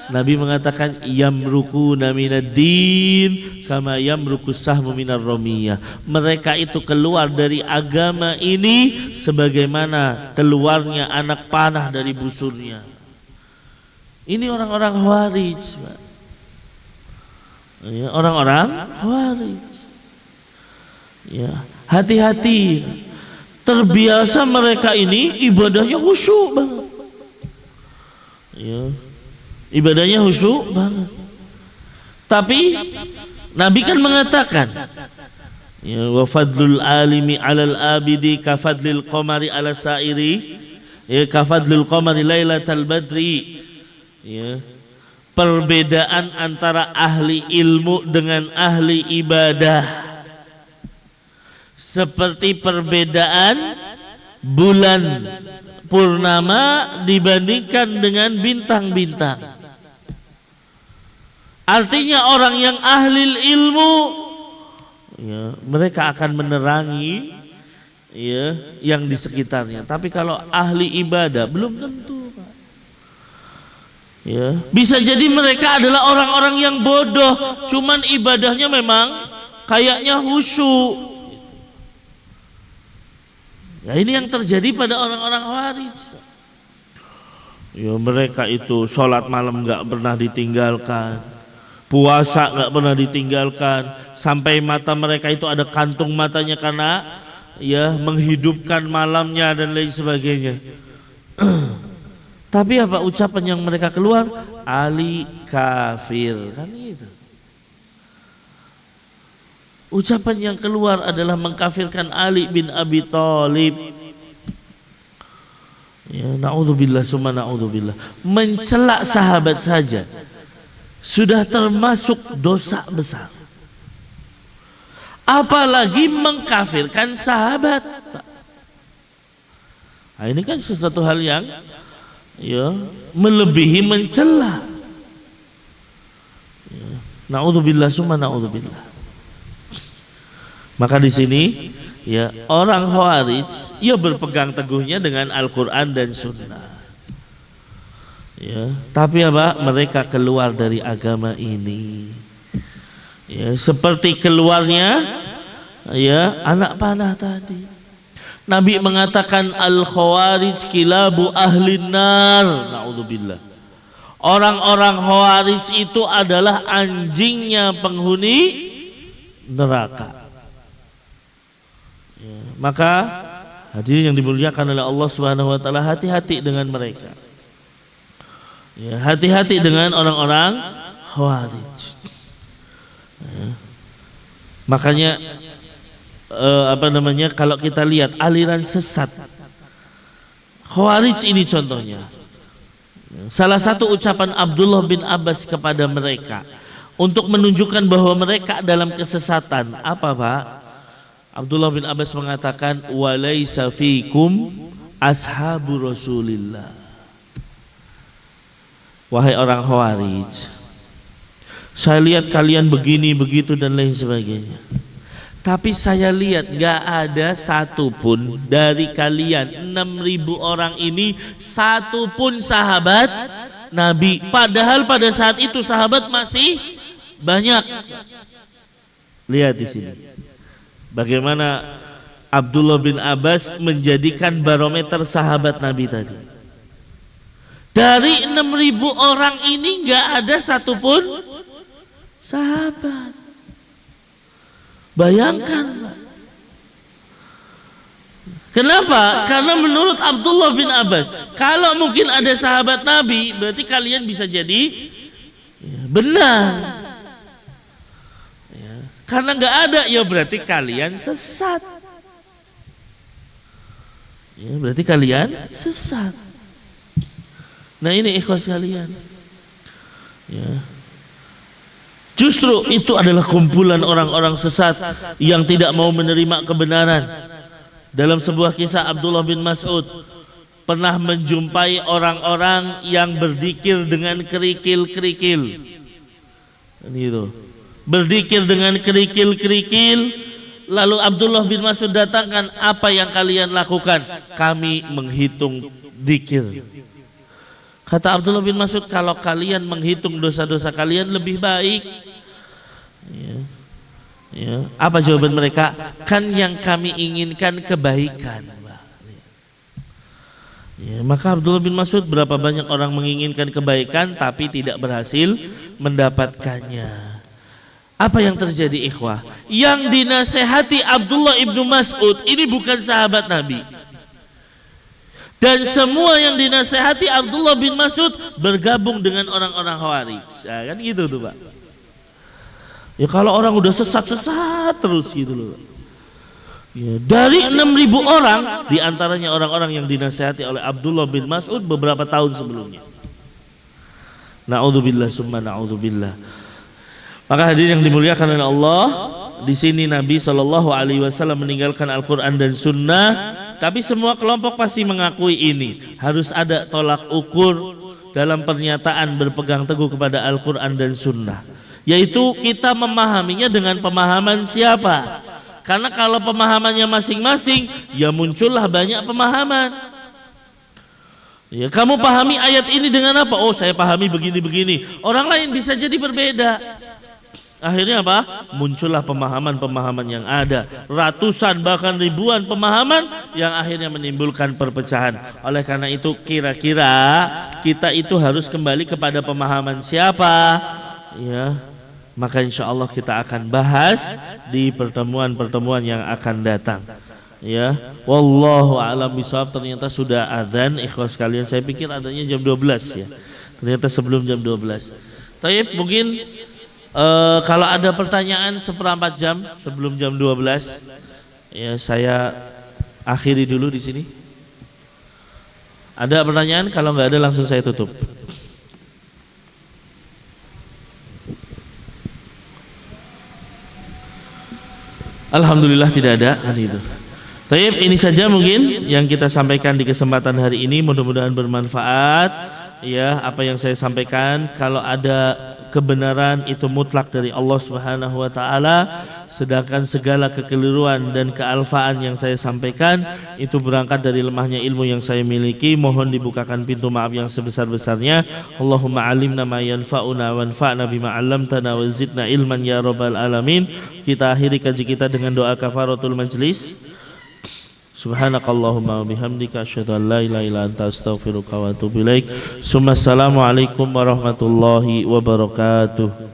Nabi mengatakan yamrukuna minad-din kama yamrukus sahmu minar ramiyah. Mereka itu keluar dari agama ini sebagaimana keluarnya anak panah dari busurnya. Ini orang-orang Khawarij, Pak. Orang-orang Khawarij. Hati-hati. Terbiasa mereka ini ibadahnya khusyuk banget. Ibadahnya khusyuk banget. Tapi Nabi kan mengatakan, wa fadlul alimi 'alal abidi ka fadlil qamari 'ala sa'iri, ka fadlil qamari lailatal badri. Perbedaan antara ahli ilmu dengan ahli ibadah seperti perbedaan bulan purnama dibandingkan dengan bintang-bintang. Artinya orang yang ahli ilmu mereka akan menerangi yang di sekitarnya. Tapi kalau ahli ibadah belum tentu, Pak. Bisa jadi mereka adalah orang-orang yang bodoh, cuman ibadahnya memang kayaknya khusyuk. Ini yang terjadi pada orang-orang Khawarij. Mereka itu sholat malam nggak pernah ditinggalkan, puasa nggak pernah ditinggalkan, sampai mata mereka itu ada kantung matanya karena menghidupkan malamnya dan lain sebagainya. Tapi apa ucapan yang mereka keluar? Ali kafir, kan itu. Ucapan yang keluar adalah mengkafirkan Ali bin Abi Thalib. Naudzubillah summa naudzubillah. Mencela sahabat saja sudah termasuk dosa besar. apalagi mengkafirkan sahabat. Nah, ini kan sesuatu hal yang ya melebihi mencela. Ya. Naudzubillah summa naudzubillah. Maka di sini ya orang Khawarij ya berpegang teguhnya dengan Al-Qur'an dan Sunnah. Ya, tapi apa? Mereka keluar dari agama ini. Ya, seperti keluarnya ya anak panah tadi. Nabi mengatakan al-khawarij kilabu ahlin nar. Naudzubillah. Orang-orang khawarij itu adalah anjingnya penghuni neraka. Ya, maka hadirin yang dimuliakan oleh Allah Subhanahu wa taala, hati-hati dengan mereka. Ya, hati-hati dengan orang-orang khawarij. Ya. Makanya kalau kita lihat aliran sesat Khawarij ini contohnya. Salah satu ucapan Abdullah bin Abbas kepada mereka untuk menunjukkan bahwa mereka dalam kesesatan. Apa Pak? Abdullah bin Abbas mengatakan walaisa fikum ashabu Rasulillah. Wahai orang Khawarij, saya lihat kalian begini begitu dan lain sebagainya. Tapi saya lihat gak ada satupun dari kalian 6.000 orang ini satupun sahabat Nabi. Padahal pada saat itu sahabat masih banyak. Lihat di sini. Bagaimana Abdullah bin Abbas menjadikan barometer sahabat Nabi tadi. Dari 6.000 orang ini gak ada satupun sahabat. Bayangkan. Kenapa? Karena menurut Abdullah bin Abbas, kalau mungkin ada sahabat Nabi, berarti kalian bisa jadi ya, benar. Ya. Karena nggak ada, ya berarti kalian sesat. Ya, berarti kalian sesat. Nah ini ikhwas kalian. Ya. Justru itu adalah kumpulan orang-orang sesat yang tidak mau menerima kebenaran. Dalam sebuah kisah Abdullah bin Mas'ud pernah menjumpai orang-orang yang berzikir dengan kerikil-kerikil. Gitu. Berzikir dengan kerikil-kerikil. Lalu Abdullah bin Mas'ud datangkan, apa yang kalian lakukan? Kami menghitung zikir. Kata Abdullah bin Mas'ud, kalau kalian menghitung dosa-dosa kalian lebih baik. Ya. Ya. Apa jawaban mereka? Kan yang kami inginkan kebaikan. Ya. Maka Abdullah bin Mas'ud, berapa banyak orang menginginkan kebaikan tapi tidak berhasil mendapatkannya. Apa yang terjadi ikhwah? Yang dinasehati Abdullah ibnu Mas'ud ini bukan sahabat Nabi. Dan semua yang dinasehati Abdullah bin Mas'ud bergabung dengan orang-orang Khawarij. Ya, kan gitu tuh Pak. Ya kalau orang udah sesat-sesat terus gitu loh. Ya, dari 6.000 orang, diantaranya orang-orang yang dinasehati oleh Abdullah bin Mas'ud beberapa tahun sebelumnya. Na'udzubillah summa na'udzubillah. Maka hadirin yang dimuliakan oleh Allah, di sini Nabi SAW meninggalkan Al-Quran dan Sunnah. Tapi semua kelompok pasti mengakui ini. Harus ada tolak ukur dalam pernyataan berpegang teguh kepada Al-Quran dan Sunnah. Yaitu kita memahaminya dengan pemahaman siapa. Karena kalau pemahamannya masing-masing, ya muncullah banyak pemahaman. Ya, kamu pahami ayat ini dengan apa? Oh saya pahami begini-begini. Orang lain bisa jadi berbeda. Akhirnya apa? Muncullah pemahaman-pemahaman yang ada. Ratusan bahkan ribuan pemahaman yang akhirnya menimbulkan perpecahan. Oleh karena itu kira-kira kita itu harus kembali kepada pemahaman siapa? Ya, maka insya Allah kita akan bahas di pertemuan-pertemuan yang akan datang. Ya, wallahu a'lam bishawab. Ternyata sudah adzan, ikhlas sekalian. Saya pikir adzannya jam 12 ya. Ternyata sebelum jam 12. Taib, mungkin kalau ada pertanyaan 1/4 jam sebelum jam 12, ya saya akhiri dulu di sini. Ada pertanyaan? Kalau nggak ada langsung saya tutup. Alhamdulillah tidak ada kan itu. Baik, ini saja mungkin yang kita sampaikan di kesempatan hari ini, mudah-mudahan bermanfaat. Ya, apa yang saya sampaikan kalau ada kebenaran itu mutlak dari Allah Subhanahu wa taala, sedangkan segala kekeliruan dan kealfaan yang saya sampaikan itu berangkat dari lemahnya ilmu yang saya miliki. Mohon dibukakan pintu maaf yang sebesar-besarnya. Allahumma alimna ma yanfa'una wanfa'na bima 'allamtana wa zidna ilman ya rabbal alamin. Kita akhiri kaji kita dengan doa kafaratul majlis. Subhanakallahumma wa bihamdika asyhadu an la ilaha illa anta astaghfiruka wa atubu ilaik. Assalamualaikum warahmatullahi wabarakatuh.